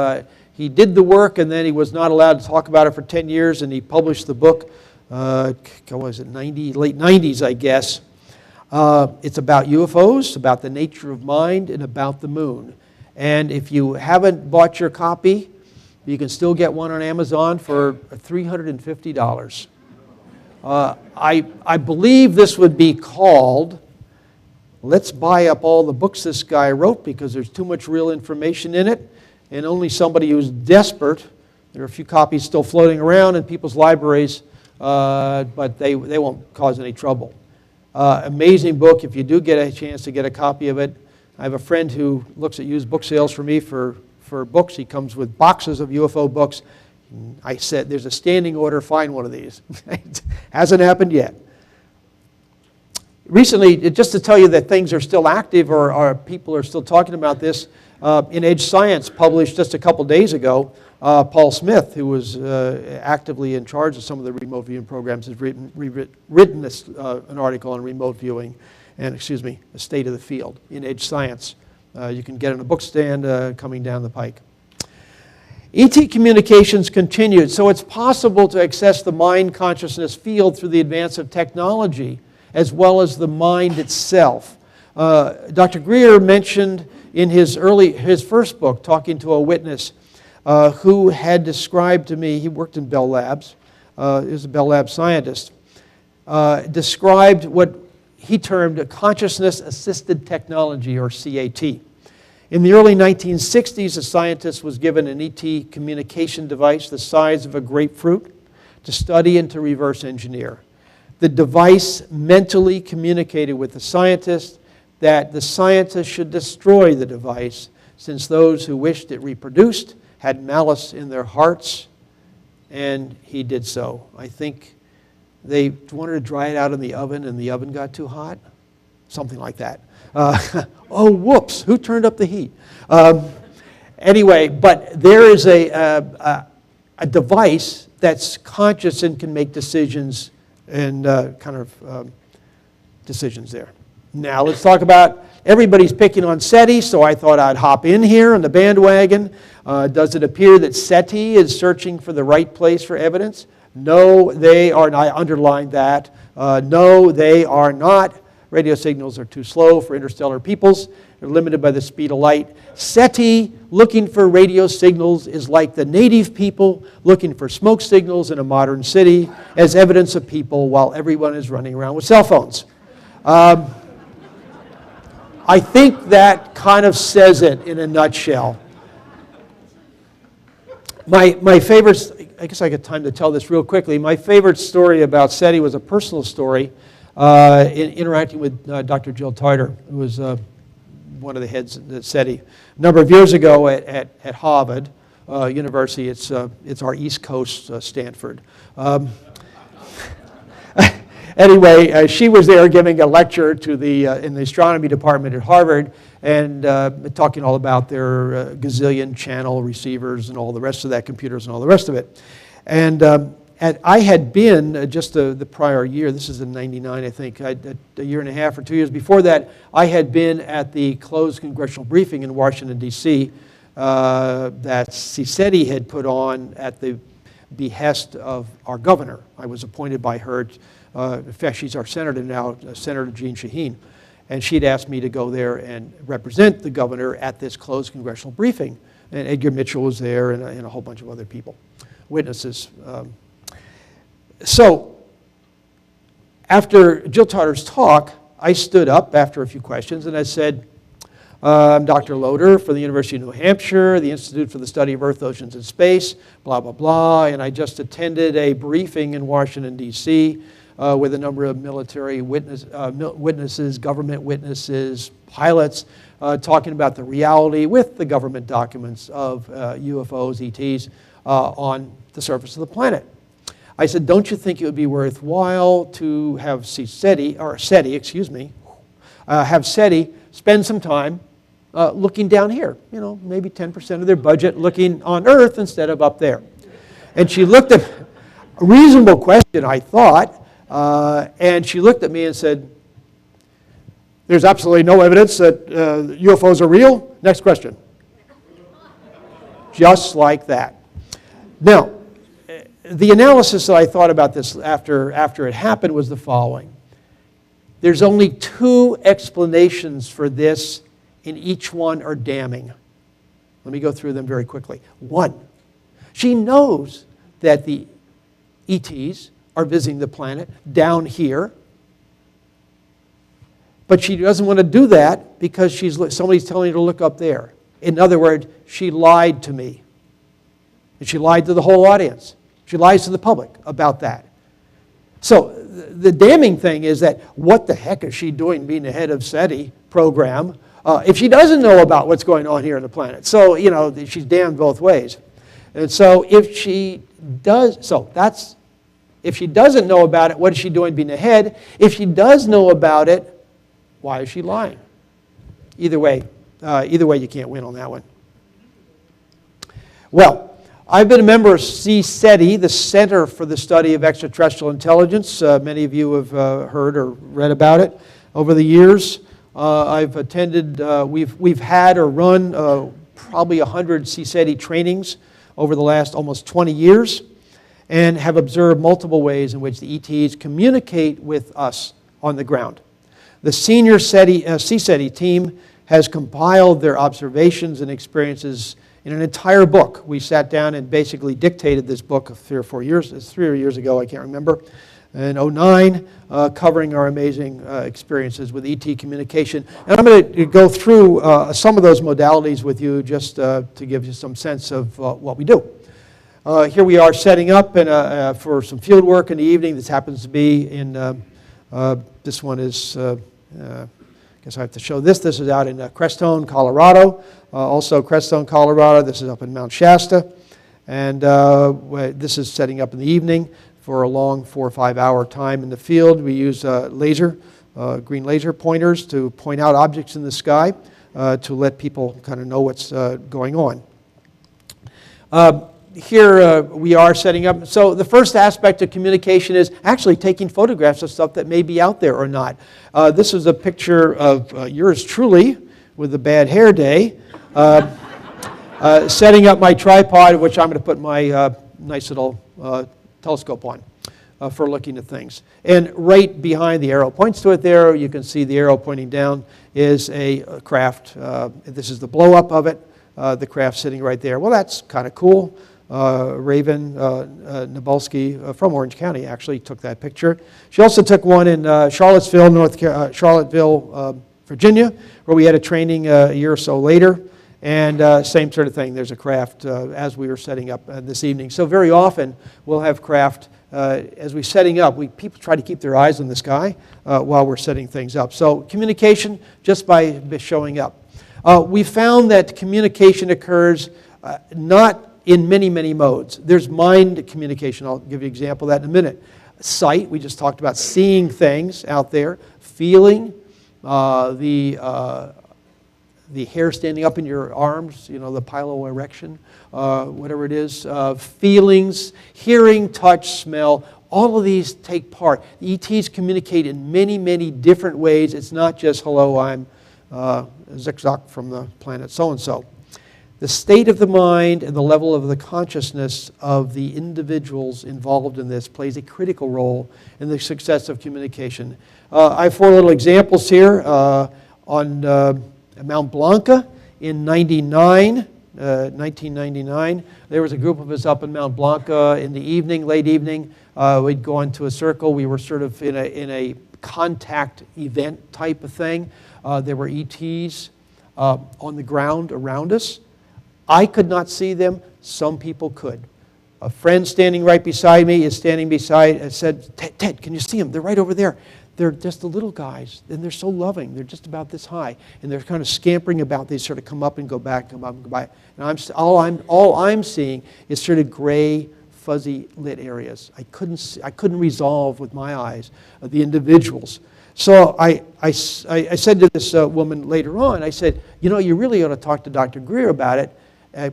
Speaker 2: he did the work and then he was not allowed to talk about it for 10 years and he published the book, late 90s, I guess. It's about UFOs, about the nature of mind, and about the moon. And if you haven't bought your copy, you can still get one on Amazon for $350. I believe this would be called, let's buy up all the books this guy wrote because there's too much real information in it, and only somebody who's desperate. There are a few copies still floating around in people's libraries, but they won't cause any trouble. Amazing book. If you do get a chance to get a copy of it, I have a friend who looks at used book sales for me for books. He comes with boxes of UFO books. I said, there's a standing order, find one of these. It hasn't happened yet. Recently, just to tell you that things are still active or people are still talking about this, in Edge Science, published just a couple days ago, Paul Smith, who was actively in charge of some of the remote viewing programs, has written an article on remote viewing and, the state of the field in Edge Science. You can get it on a book stand coming down the pike. ET communications continued, so it's possible to access the mind consciousness field through the advance of technology as well as the mind itself. Dr. Greer mentioned in his first book, Talking to a Witness, who had described to me, he worked in Bell Labs, he was a Bell Labs scientist, described what he termed a consciousness-assisted technology, or CAT. In the early 1960s, a scientist was given an ET communication device the size of a grapefruit to study and to reverse engineer. The device mentally communicated with the scientist that the scientist should destroy the device since those who wished it reproduced had malice in their hearts, and he did so. I think they wanted to dry it out in the oven and the oven got too hot, something like that. Oh, whoops, who turned up the heat? Anyway, but there is a device that's conscious and can make decisions and decisions there. Now let's talk about, everybody's picking on SETI, so I thought I'd hop in here on the bandwagon. Does it appear that SETI is searching for the right place for evidence? No, they are not. I underlined that. No, they are not. Radio signals are too slow for interstellar peoples. They're limited by the speed of light. SETI looking for radio signals is like the native people looking for smoke signals in a modern city as evidence of people while everyone is running around with cell phones. I think that kind of says it in a nutshell. My favorite, I guess I got time to tell this real quickly. My favorite story about SETI was a personal story in interacting with Dr. Jill Tarter, who was one of the heads at SETI. A number of years ago at Harvard University, it's our East Coast Stanford. Anyway, she was there giving a lecture to in the astronomy department at Harvard and talking all about their gazillion channel receivers and all the rest of that, computers and all the rest of it. And I had been, just the prior year, this is in '99 I think, a year and a half or 2 years before that, I had been at the closed congressional briefing in Washington, D.C. That SETI had put on at the behest of our governor. I was appointed by her. In fact, she's our senator now, Senator Jean Shaheen. And she'd asked me to go there and represent the governor at this closed congressional briefing. And Edgar Mitchell was there and a whole bunch of other people, witnesses. So after Jill Tarter's talk, I stood up after a few questions and I said, I'm Dr. Loder for the University of New Hampshire, the Institute for the Study of Earth, Oceans, and Space, blah, blah, blah. And I just attended a briefing in Washington, D.C., with a number of military witnesses, government witnesses, pilots, talking about the reality with the government documents of UFOs, ETs, on the surface of the planet. I said, don't you think it would be worthwhile to have SETI, have SETI spend some time looking down here, maybe 10% of their budget looking on Earth instead of up there. And she looked at, a reasonable question, I thought, and she looked at me and said, there's absolutely no evidence that UFOs are real. Next question. Just like that. Now, the analysis that I thought about this after it happened was the following. There's only two explanations for this, and each one are damning. Let me go through them very quickly. One, she knows that the ETs are visiting the planet down here, but she doesn't want to do that because somebody's telling her to look up there. In other words, she lied to me. And she lied to the whole audience. She lies to the public about that. So the damning thing is that what the heck is she doing being the head of SETI program if she doesn't know about what's going on here on the planet? So, she's damned both ways. And so if she doesn't know about it, what is she doing being the head? If she does know about it, why is she lying? Either way, you can't win on that one. Well, I've been a member of SETI, the Center for the Study of Extraterrestrial Intelligence. Many of you have heard or read about it over the years. I've attended, we've had or run probably 100 SETI trainings over the last almost 20 years and have observed multiple ways in which the ETs communicate with us on the ground. The senior SETI team has compiled their observations and experiences in an entire book. We sat down and basically dictated this book 3 or 4 years, it's 3 years ago, I can't remember, in '09, covering our amazing experiences with ET communication. And I'm going to go through some of those modalities with you just to give you some sense of what we do. Here we are setting up for some field work in the evening. This happens to be in, this one is, I guess I have to show this. This is out in Crestone, Colorado. Also Crestone, Colorado. This is up in Mount Shasta. And this is setting up in the evening for a long 4 or 5 hour time in the field. We use green laser pointers to point out objects in the sky. to let people kind of know what's going on. Here we are setting up. So the first aspect of communication is actually taking photographs of stuff that may be out there or not. This is a picture of yours truly with a bad hair day, setting up my tripod, which I'm going to put my nice little telescope on for looking at things. And right behind the arrow points to it there, you can see the arrow pointing down is a craft. This is the blow-up of it, the craft sitting right there. Well, that's kind of cool. Raven Nabolsky from Orange County actually took that picture. She also took one in Charlottesville, Virginia, where we had a training a year or so later. And same sort of thing. There's a craft as we were setting up this evening. So very often we'll have craft as we're setting up. People try to keep their eyes on the sky while we're setting things up. So communication just by showing up. We found that communication occurs not in many, many modes. There's mind communication. I'll give you an example of that in a minute. Sight, we just talked about seeing things out there. Feeling, the hair standing up in your arms, you know, the piloerection, whatever it is. Feelings, hearing, touch, smell, all of these take part. The ETs communicate in many, many different ways. It's not just, hello, I'm Zigzag from the planet so-and-so. The state of the mind and the level of the consciousness of the individuals involved in this plays a critical role in the success of communication. I have 4 little examples here. On Mount Blanca in 1999, there was a group of us up in Mount Blanca in the evening, late evening. We'd go into a circle. We were sort of in a contact event type of thing. There were ETs on the ground around us. I could not see them. Some people could. A friend standing right beside me is standing beside and said, Ted, can you see them? They're right over there. They're just the little guys, and they're so loving. They're just about this high, and they're kind of scampering about. They sort of come up and go back, come up and go back. And all I'm seeing is sort of gray, fuzzy lit areas. I couldn't resolve with my eyes the individuals. So I said to this woman later on, I said, you know, you really ought to talk to Dr. Greer about it,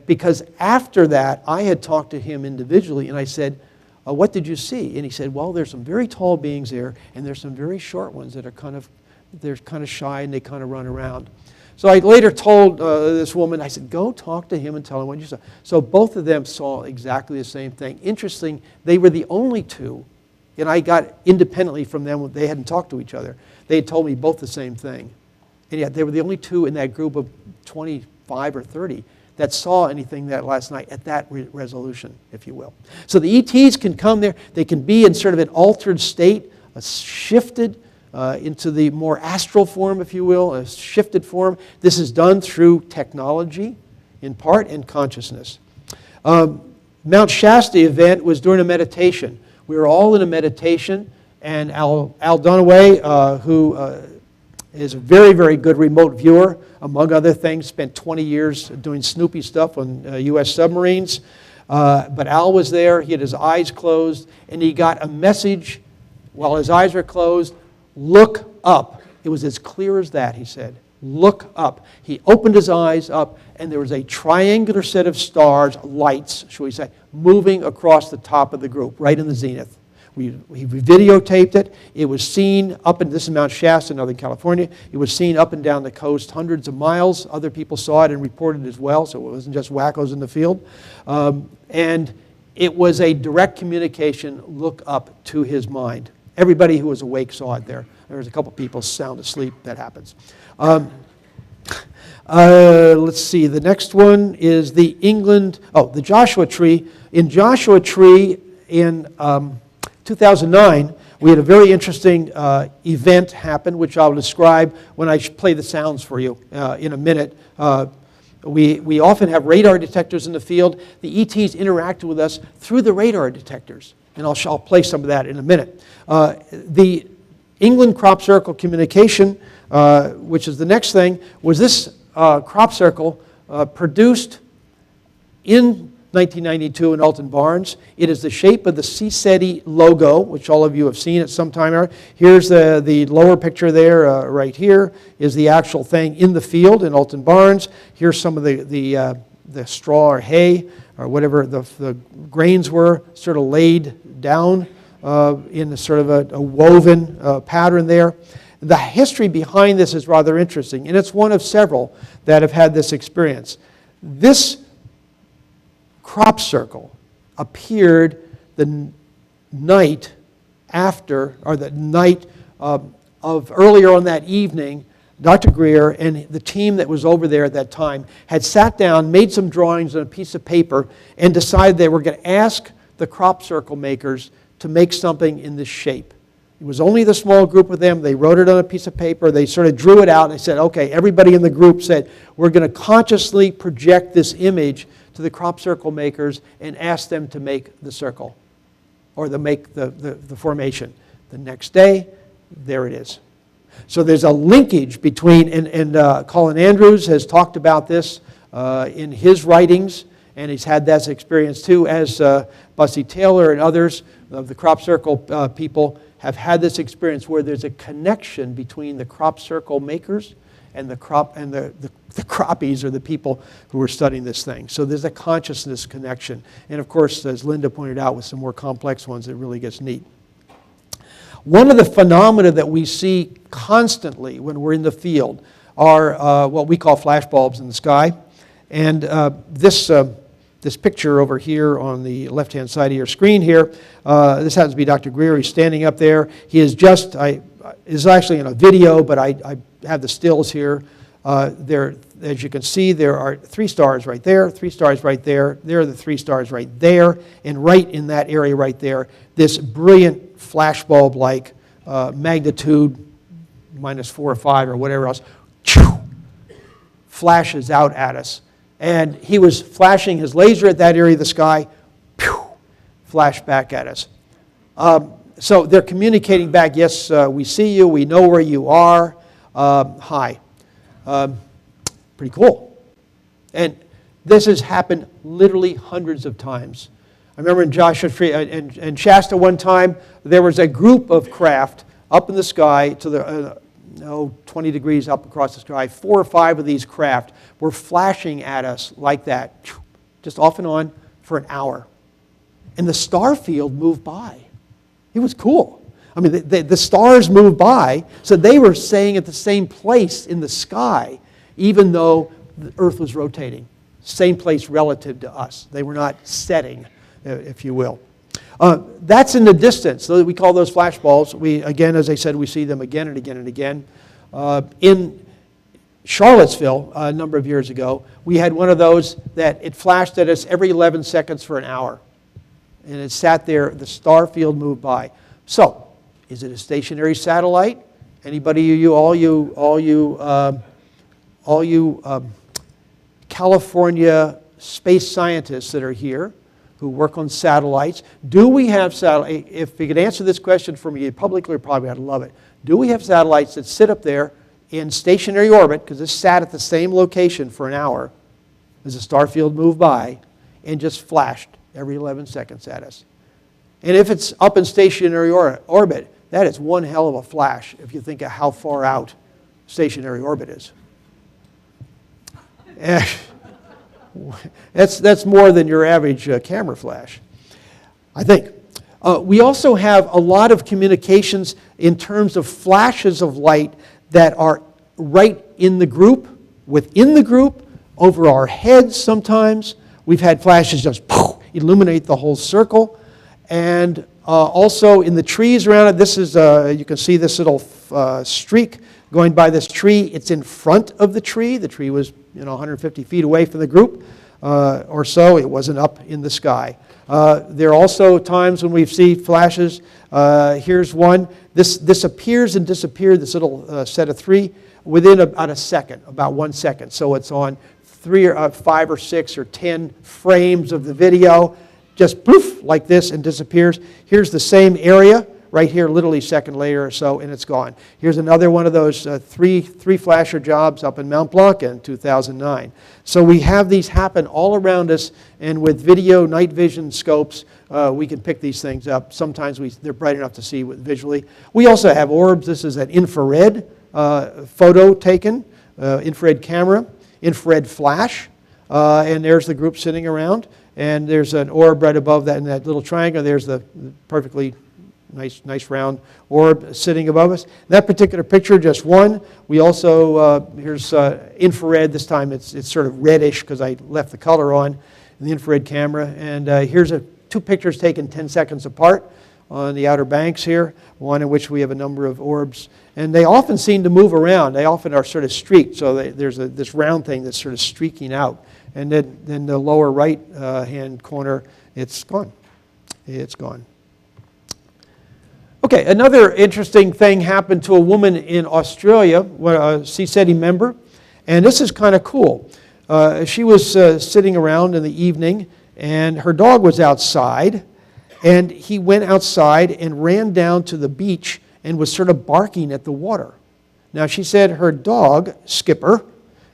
Speaker 2: because after that, I had talked to him individually, and I said, what did you see? And he said, well, there's some very tall beings there, and there's some very short ones that are kind of shy, and they kind of run around. So I later told this woman, I said, go talk to him and tell him what you saw. So both of them saw exactly the same thing. Interesting, they were the only two, and I got independently from them, they hadn't talked to each other. They had told me both the same thing. And yet they were the only two in that group of 25 or 30 that saw anything that last night at that resolution, if you will. So the ETs can come there. They can be in sort of an altered state, shifted into the more astral form, if you will, a shifted form. This is done through technology, in part, and consciousness. Mount Shasta event was during a meditation. We were all in a meditation, and Al Dunaway, who is a very, very good remote viewer, among other things, spent 20 years doing Snoopy stuff on U.S. submarines. But Al was there, he had his eyes closed, and he got a message while his eyes were closed, look up. It was as clear as that, he said. Look up. He opened his eyes up, and there was a triangular set of stars, lights, shall we say, moving across the top of the group, right in the zenith. We videotaped it. It was seen up in, this is Mount Shasta, Northern California. It was seen up and down the coast hundreds of miles. Other people saw it and reported as well, so it wasn't just wackos in the field. And it was a direct communication look up to his mind. Everybody who was awake saw it there. There was a couple people sound asleep. That happens. Let's see. The next one is the the Joshua Tree. In Joshua Tree in 2009, we had a very interesting event happen, which I'll describe when I play the sounds for you in a minute. We often have radar detectors in the field. The ETs interacted with us through the radar detectors, and I'll play some of that in a minute. The England crop circle communication, which is the next thing, was this crop circle produced in 1992 in Alton Barnes. It is the shape of the SETI logo, which all of you have seen at some time. Here's the lower picture there, right here, is the actual thing in the field in Alton Barnes. Here's some of the straw or hay or whatever the grains were sort of laid down in a sort of a woven pattern there. The history behind this is rather interesting, and it's one of several that have had this experience. This crop circle appeared the night after, or the night of earlier on that evening. Dr. Greer and the team that was over there at that time had sat down, made some drawings on a piece of paper, and decided they were going to ask the crop circle makers to make something in this shape. It was only the small group of them. They wrote it on a piece of paper. They sort of drew it out. And they said, okay, everybody in the group said, we're going to consciously project this image to the crop circle makers and ask them to make the circle or to make the formation. The next day, there it is. So there's a linkage between, and Colin Andrews has talked about this in his writings, and he's had that experience too, as Bussy Taylor and others of the crop circle people have had this experience where there's a connection between the crop circle makers and the croppies, or the people who are studying this thing. So there's a consciousness connection. And of course, as Linda pointed out, with some more complex ones, it really gets neat. One of the phenomena that we see constantly when we're in the field are what we call flash bulbs in the sky. And this picture over here on the left-hand side of your screen here, this happens to be Dr. Greer. He's standing up there. He is just, is actually in a video, but I have the stills here. There, as you can see, there are 3 stars right there, 3 stars right there. There are the 3 stars right there. And right in that area right there, this brilliant flashbulb-like magnitude, -4 or 5 or whatever else, flashes out at us. And he was flashing his laser at that area of the sky, flash back at us. So they're communicating back, yes, we see you, we know where you are, hi. Pretty cool. And this has happened literally hundreds of times. I remember in Joshua and Shasta one time, there was a group of craft up in the sky to the 20 degrees up across the sky. 4 or 5 of these craft were flashing at us like that, just off and on for an hour. And the star field moved by. It was cool. I mean, the stars moved by, so they were staying at the same place in the sky, even though the Earth was rotating. Same place relative to us. They were not setting, if you will. That's in the distance. So we call those flash bulbs. We, again, as I said, we see them again and again and again. In Charlottesville, a number of years ago, we had one of those that it flashed at us every 11 seconds for an hour. And it sat there, the star field moved by. So, is it a stationary satellite? Anybody, all you California space scientists that are here who work on satellites, do we have satellites? If you could answer this question for me publicly or privately, I'd love it. Do we have satellites that sit up there in stationary orbit, because this sat at the same location for an hour as the star field moved by, and just flashed every 11 seconds at us? And if it's up in stationary orbit, that is one hell of a flash if you think of how far out stationary orbit is. That's more than your average camera flash, I think. We also have a lot of communications in terms of flashes of light that are right in the group, within the group, over our heads sometimes. We've had flashes just illuminate the whole circle. And also in the trees around it, this is, you can see this little streak going by this tree. It's in front of the tree. The tree was 150 feet away from the group or so. It wasn't up in the sky. There are also times when we see flashes. Here's one. This appears and disappears, this little set of 3, within about a second, about 1 second. So it's on 3 or 5 or 6 or 10 frames of the video, just poof, like this, and disappears. Here's the same area right here, literally second layer or so, and it's gone. Here's another one of those three flasher jobs up in Mount Blanc in 2009. So we have these happen all around us, and with video night vision scopes, we can pick these things up. Sometimes they're bright enough to see visually. We also have orbs. This is an infrared photo taken, infrared camera, infrared flash, and there's the group sitting around. And there's an orb right above that in that little triangle. There's the perfectly nice round orb sitting above us. That particular picture, just one. We also, here's infrared. This time it's sort of reddish because I left the color on in the infrared camera. And here's two pictures taken 10 seconds apart on the Outer Banks here, one in which we have a number of orbs. And they often seem to move around. They often are sort of streaked. So there's this round thing that's sort of streaking out. And then the lower right hand corner, it's gone. It's gone. Okay, another interesting thing happened to a woman in Australia, a SETI member, and this is kind of cool. She was sitting around in the evening, and her dog was outside, and he went outside and ran down to the beach and was sort of barking at the water. Now, she said her dog, Skipper,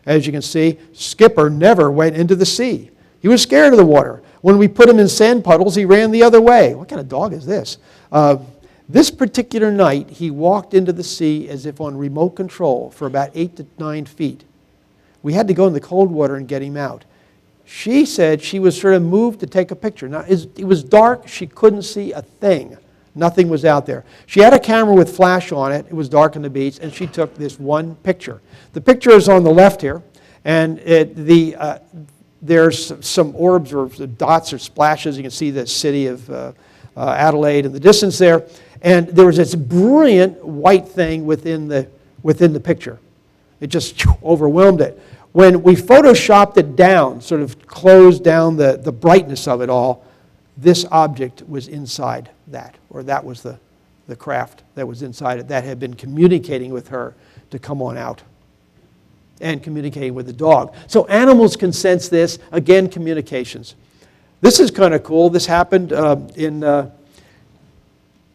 Speaker 2: as you can see, Skipper never went into the sea. He was scared of the water. When we put him in sand puddles, he ran the other way. What kind of dog is this? This particular night, he walked into the sea as if on remote control for about 8 to 9 feet. We had to go in the cold water and get him out. She said she was sort of moved to take a picture. Now, it was dark. She couldn't see a thing. Nothing was out there. She had a camera with flash on it. It was dark on the beach, and she took this one picture. The picture is on the left here, and there's some orbs or dots or splashes. You can see the city of Adelaide in the distance there, and there was this brilliant white thing within the picture. It just overwhelmed it. When we photoshopped it down, sort of closed down the brightness of it all, this object was inside that, or that was the craft that was inside it that had been communicating with her to come on out and communicating with the dog. So animals can sense this. Again, communications. This is kind of cool. This happened in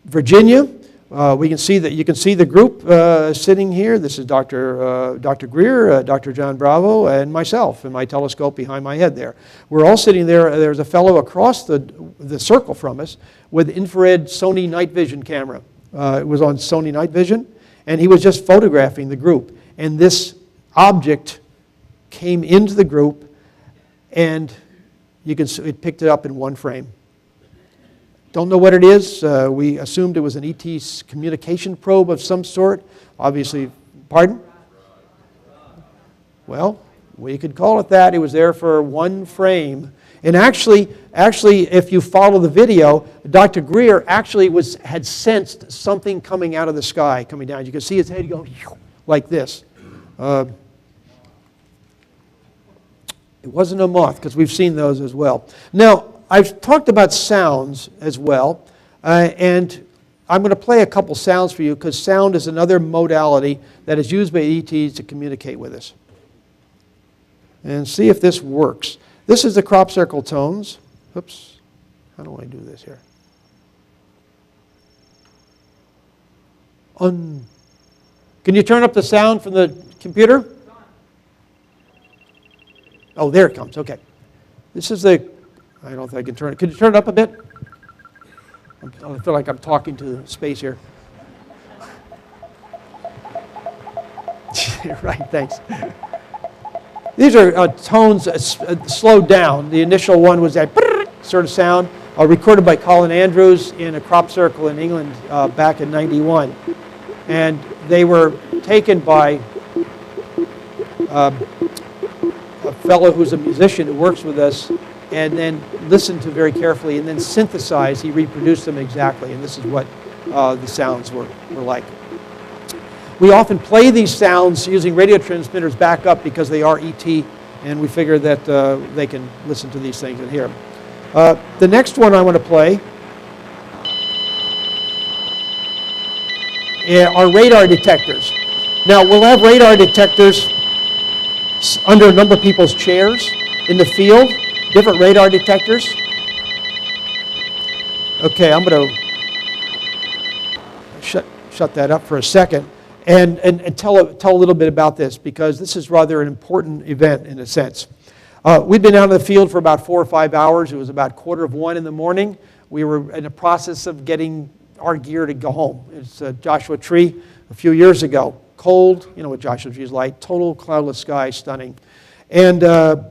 Speaker 2: Virginia. You can see the group sitting here. This is Dr. Greer, Dr. John Bravo, and myself, and my telescope behind my head there. We're all sitting there. There's a fellow across the circle from us with infrared Sony night vision camera. It was on Sony night vision, and he was just photographing the group. And this object came into the group, and it picked it up in one frame. Don't know what it is. We assumed it was an ET communication probe of some sort. Obviously, pardon? Well, we could call it that. It was there for one frame. And actually, if you follow the video, Dr. Greer actually had sensed something coming out of the sky, coming down. You can see his head go like this. It wasn't a moth, because we've seen those as well. Now, I've talked about sounds as well, and I'm going to play a couple sounds for you, because sound is another modality that is used by ETs to communicate with us. And see if this works. This is the crop circle tones. Oops, how do I do this here? Can you turn up the sound from the computer? Oh, there it comes, okay. This is I don't know if I can turn it. Could you turn it up a bit? I feel like I'm talking to space here. Right, thanks. These are tones slowed down. The initial one was that sort of sound, recorded by Colin Andrews in a crop circle in England back in '91. And they were taken by a fellow who's a musician who works with us, and then listened to very carefully, and then synthesized. He reproduced them exactly, and this is what the sounds were like. We often play these sounds using radio transmitters back up because they are ET, and we figure that they can listen to these things and hear them. The next one I want to play are radar detectors. Now, we'll have radar detectors under a number of people's chairs in the field, different radar detectors. Okay, I'm going to shut that up for a second and tell a little bit about this, because this is rather an important event in a sense. We'd been out in the field for about 4 or 5 hours. It was about 1:45 in the morning. We were in the process of getting our gear to go home. It's a Joshua Tree a few years ago. Cold, you know what Joshua Tree is like, total cloudless sky, stunning. And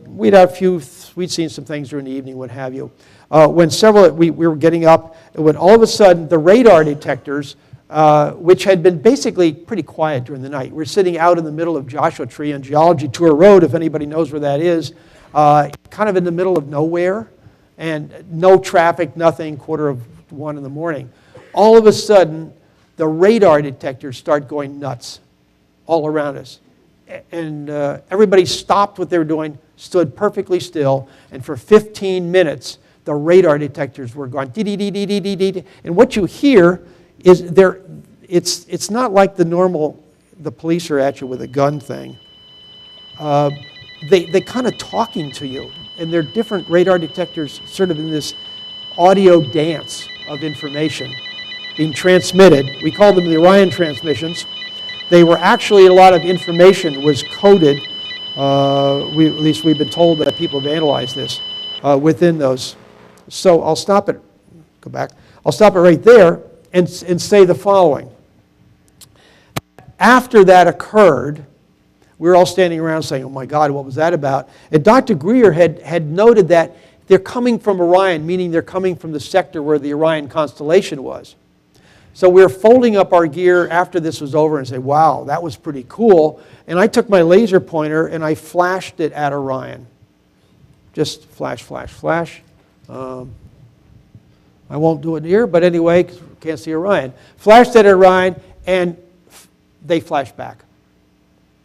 Speaker 2: we'd seen some things during the evening, what have you. When we were getting up, when all of a sudden the radar detectors, which had been basically pretty quiet during the night. We're sitting out in the middle of Joshua Tree on Geology Tour Road, if anybody knows where that is, kind of in the middle of nowhere, and no traffic, nothing, 1:45 in the morning. All of a sudden, the radar detectors start going nuts all around us. And everybody stopped what they were doing, stood perfectly still, and for 15 minutes, the radar detectors were going dee-dee-dee-dee-dee-dee-dee. And what you hear is it's not like the police are at you with a gun thing. They kind of talking to you, and they're different radar detectors sort of in this audio dance of information being transmitted. We call them the Orion transmissions. They were actually, a lot of information was coded, at least we've been told that people have analyzed this, within those. So I'll stop it, go back. I'll stop it right there and say the following. After that occurred, we were all standing around saying, oh my God, what was that about? And Dr. Greer had noted that they're coming from Orion, meaning they're coming from the sector where the Orion constellation was. So we were folding up our gear after this was over and said, wow, that was pretty cool. And I took my laser pointer and I flashed it at Orion. Just flash, flash, flash. I won't do it here, but anyway, because we can't see Orion. Flashed at Orion, and they flashed back.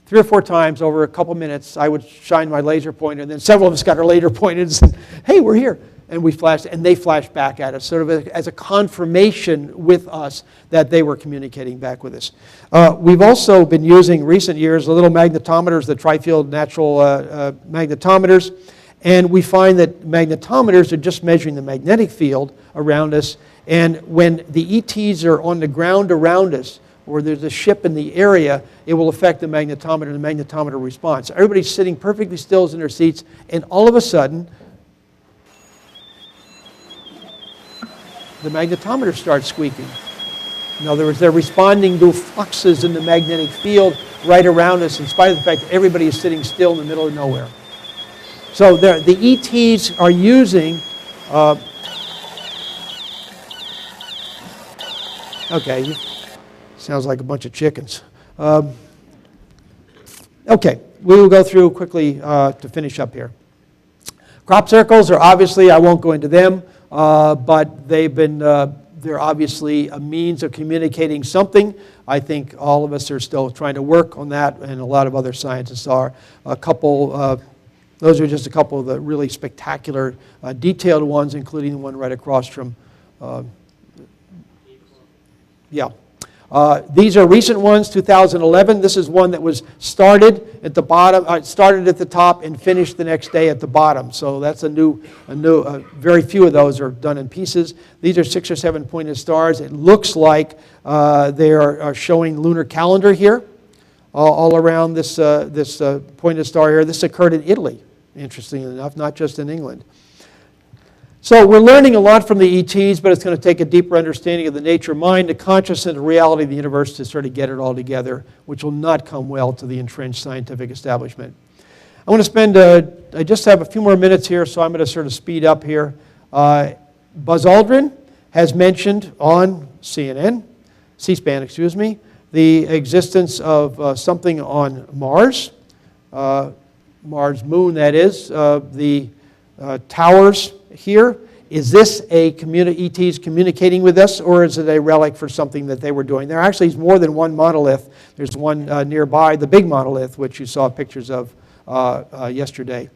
Speaker 2: 3 or 4 times over a couple minutes, I would shine my laser pointer, and then several of us got our laser pointers and said, hey, we're here. And we flashed, and they flashed back at us, sort of as a confirmation with us that they were communicating back with us. We've also been using, recent years, the little magnetometers, the tri-field natural magnetometers, and we find that magnetometers are just measuring the magnetic field around us, and when the ETs are on the ground around us, or there's a ship in the area, it will affect the magnetometer and the magnetometer response. So everybody's sitting perfectly still in their seats, and all of a sudden, the magnetometer starts squeaking. In other words, they're responding to fluxes in the magnetic field right around us, in spite of the fact that everybody is sitting still in the middle of nowhere. So the ETs are using, okay, sounds like a bunch of chickens. Okay, we will go through quickly to finish up here. Crop circles are obviously, I won't go into them, but they're obviously a means of communicating something. I think all of us are still trying to work on that, and a lot of other scientists are. Those are just a couple of the really spectacular, detailed ones, including the one right across from, these are recent ones, 2011. This is one that was started at the bottom, started at the top and finished the next day at the bottom. So that's very few of those are done in pieces. These are 6 or 7 pointed stars. It looks like they are showing lunar calendar here, all around this pointed star here. This occurred in Italy, interestingly enough, not just in England. So we're learning a lot from the ETs, but it's going to take a deeper understanding of the nature of mind, the consciousness, and the reality of the universe to sort of get it all together, which will not come well to the entrenched scientific establishment. I want to spend, I just have a few more minutes here, so I'm going to sort of speed up here. Buzz Aldrin has mentioned on C-SPAN, the existence of something on Mars, Mars moon that is, the towers here. Is this ETs communicating with us, or is it a relic for something that they were doing? There actually is more than one monolith. There's one nearby, the big monolith, which you saw pictures of yesterday.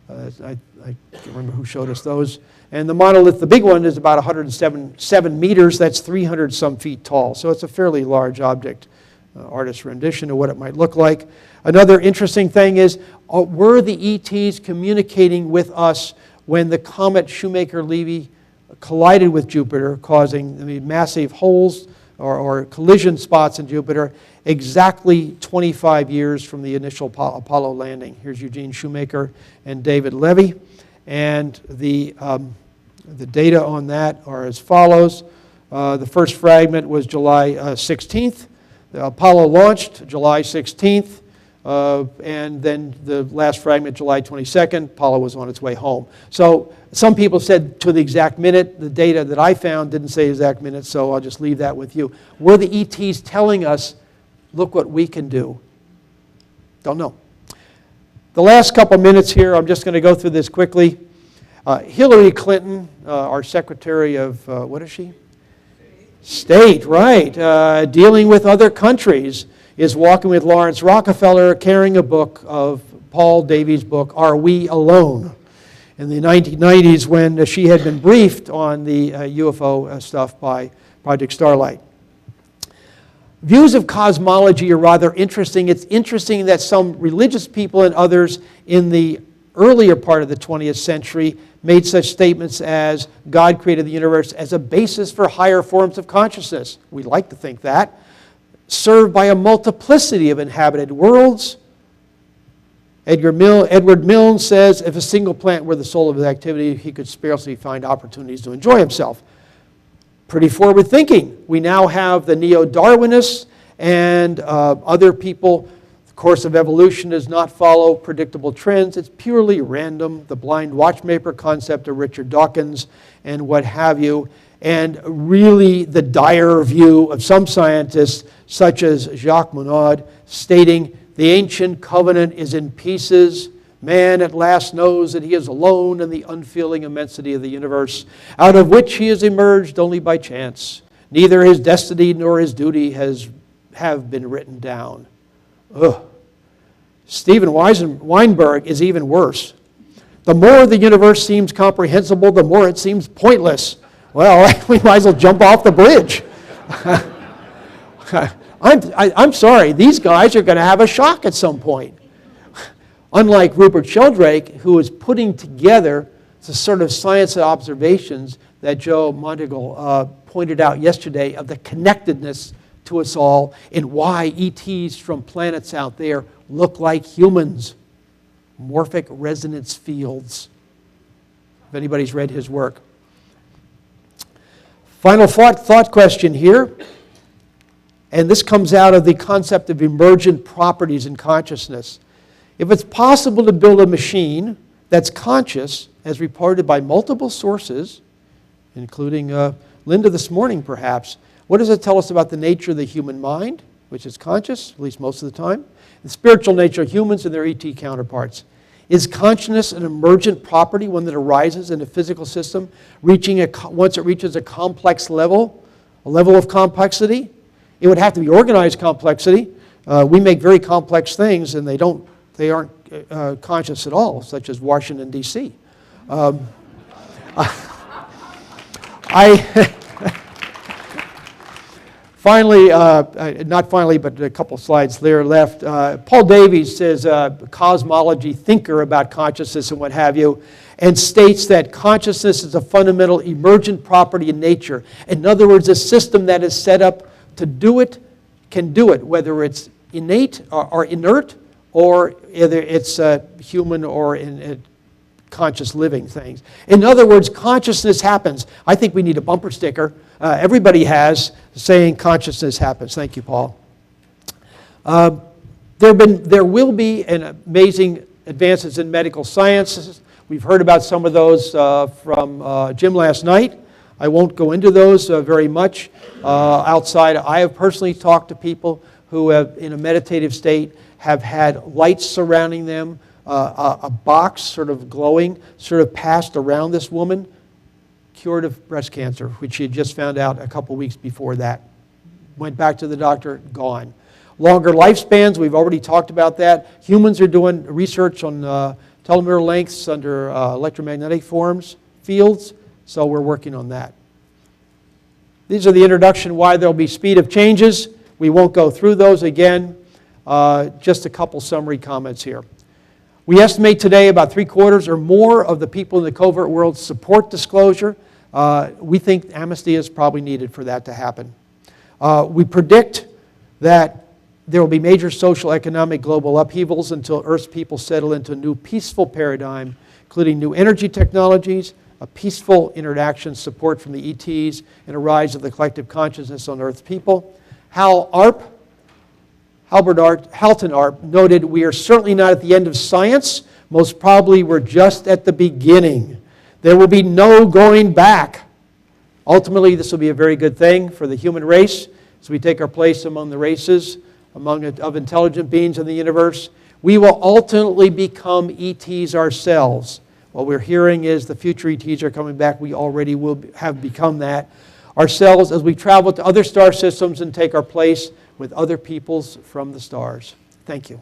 Speaker 2: I can't remember who showed us those. And the monolith, the big one, is about 107 meters. That's 300 some feet tall. So it's a fairly large object. Artist's rendition of what it might look like. Another interesting thing is, were the ETs communicating with us when the comet Shoemaker-Levy collided with Jupiter, causing massive holes or collision spots in Jupiter, exactly 25 years from the initial Apollo landing. Here's Eugene Shoemaker and David Levy. And the data on that are as follows. The first fragment was July 16th. The Apollo launched July 16th. And then the last fragment, July 22nd, Apollo was on its way home. So some people said to the exact minute. The data that I found didn't say exact minute, so I'll just leave that with you. Were the ETs telling us, look what we can do? Don't know. The last couple minutes here, I'm just going to go through this quickly. Hillary Clinton, our Secretary of, what is she? State, right. Dealing with other countries, is walking with Lawrence Rockefeller, carrying a book of Paul Davies' book, Are We Alone? In the 1990s, when she had been briefed on the UFO stuff by Project Starlight. Views of cosmology are rather interesting. It's interesting that some religious people and others in the earlier part of the 20th century made such statements as God created the universe as a basis for higher forms of consciousness. We like to think that. Served by a multiplicity of inhabited worlds. Edward Milne says, if a single planet were the soul of his activity, he could scarcely find opportunities to enjoy himself. Pretty forward thinking. We now have the neo-Darwinists and other people. The course of evolution does not follow predictable trends. It's purely random. The blind watchmaker concept of Richard Dawkins and what have you. And really the dire view of some scientists, such as Jacques Monod, stating the ancient covenant is in pieces. Man at last knows that he is alone in the unfeeling immensity of the universe, out of which he has emerged only by chance. Neither his destiny nor his duty have been written down. Ugh. Stephen Weinberg is even worse. The more the universe seems comprehensible, the more it seems pointless. Well, we might as well jump off the bridge. I'm sorry, these guys are going to have a shock at some point. Unlike Rupert Sheldrake, who is putting together the sort of science observations that Joe Monteagle pointed out yesterday of the connectedness to us all and why ETs from planets out there look like humans. Morphic resonance fields. If anybody's read his work. Final thought question here. And this comes out of the concept of emergent properties in consciousness. If it's possible to build a machine that's conscious, as reported by multiple sources, including Linda this morning perhaps, what does it tell us about the nature of the human mind, which is conscious, at least most of the time, the spiritual nature of humans and their ET counterparts? Is consciousness an emergent property, one that arises in a physical system, once it reaches a complex level, a level of complexity? It would have to be organized complexity. We make very complex things, and they aren't conscious at all, such as Washington, D.C. Finally, not finally, but a couple slides there left. Paul Davies is a cosmology thinker about consciousness and what have you, and states that consciousness is a fundamental emergent property in nature. In other words, a system that is set up to do it can do it, whether it's innate or inert, or either it's human or in conscious living things. In other words, consciousness happens. I think we need a bumper sticker. Everybody has saying consciousness happens. Thank you, Paul. There will be amazing advances in medical sciences. We've heard about some of those from Jim last night. I won't go into those very much outside. I have personally talked to people who have, in a meditative state, have had lights surrounding them, a box sort of glowing, sort of passed around this woman, cured of breast cancer, which she had just found out a couple weeks before that. Went back to the doctor, gone. Longer lifespans, we've already talked about that. Humans are doing research on telomere lengths under electromagnetic fields, so we're working on that. These are the introduction why there'll be speed of changes. We won't go through those again. Just a couple summary comments here. We estimate today about 3/4 or more of the people in the covert world support disclosure. We think amnesty is probably needed for that to happen. We predict that there will be major social, economic, global upheavals until Earth's people settle into a new peaceful paradigm, including new energy technologies, a peaceful interaction, support from the ETs, and a rise of the collective consciousness on Earth's people. Halton Arp noted, "We are certainly not at the end of science. Most probably we're just at the beginning. There will be no going back." Ultimately, this will be a very good thing for the human race as we take our place among the races of intelligent beings in the universe. We will ultimately become ETs ourselves. What we're hearing is the future ETs are coming back. We already will have become that ourselves as we travel to other star systems and take our place with other peoples from the stars. Thank you.